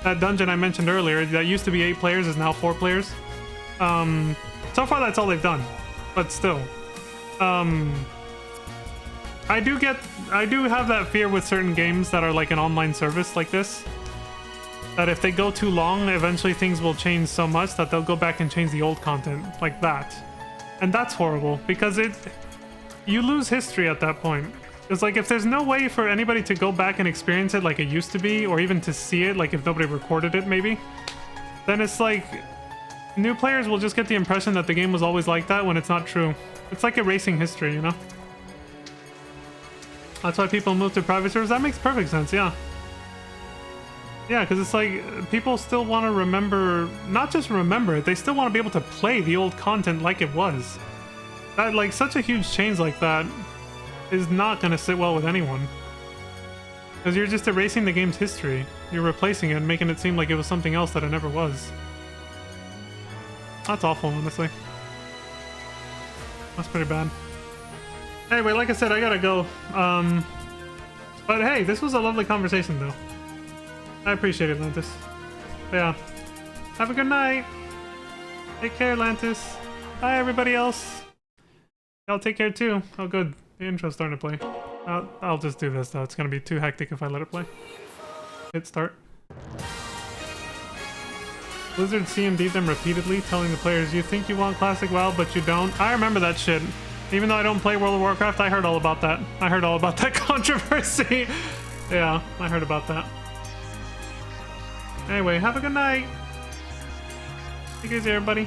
S1: That dungeon I mentioned earlier, that used to be 8 players, is now 4 players. So far that's all they've done. But still. I do have that fear with certain games that are like an online service like this. That if they go too long, eventually things will change so much that they'll go back and change the old content like that. And that's horrible, because you lose history at that point. It's like, if there's no way for anybody to go back and experience it like it used to be, or even to see it, like if nobody recorded it maybe, then it's like, new players will just get the impression that the game was always like that when it's not true. It's like erasing history, you know? That's why people move to private servers. That makes perfect sense, yeah. Yeah, because it's like, people still want to remember, not just remember it, they still want to be able to play the old content like it was. That, like, such a huge change like that is not going to sit well with anyone. Because you're just erasing the game's history. You're replacing it and making it seem like it was something else that it never was. That's awful, honestly. That's pretty bad. Anyway, like I said, I gotta go. But hey, this was a lovely conversation, though. I appreciate it, Lantis. But yeah. Have a good night. Take care, Lantis. Bye, everybody else. Y'all take care, too. Oh, good. The intro's starting to play. I'll just do this, though. It's gonna be too hectic if I let it play. Hit start. Blizzard CMD'd them repeatedly, telling the players, you think you want Classic WoW, but you don't. I remember that shit. Even though I don't play World of Warcraft, I heard all about that. I heard all about that controversy. Yeah, I heard about that. Anyway, have a good night. Take it easy, everybody.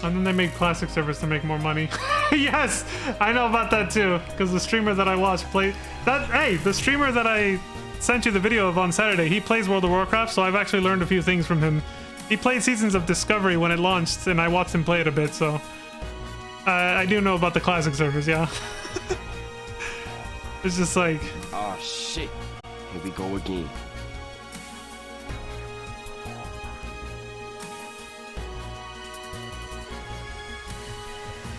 S1: And then they made classic servers to make more money. Yes, I know about that too. Because the streamer that I watched played that. Hey, the streamer that I sent you the video of on Saturday, he plays World of Warcraft, so I've actually learned a few things from him. He played Seasons of Discovery when it launched, and I watched him play it a bit, so I do know about the classic servers, yeah. It's just like,
S10: oh shit, here we go again.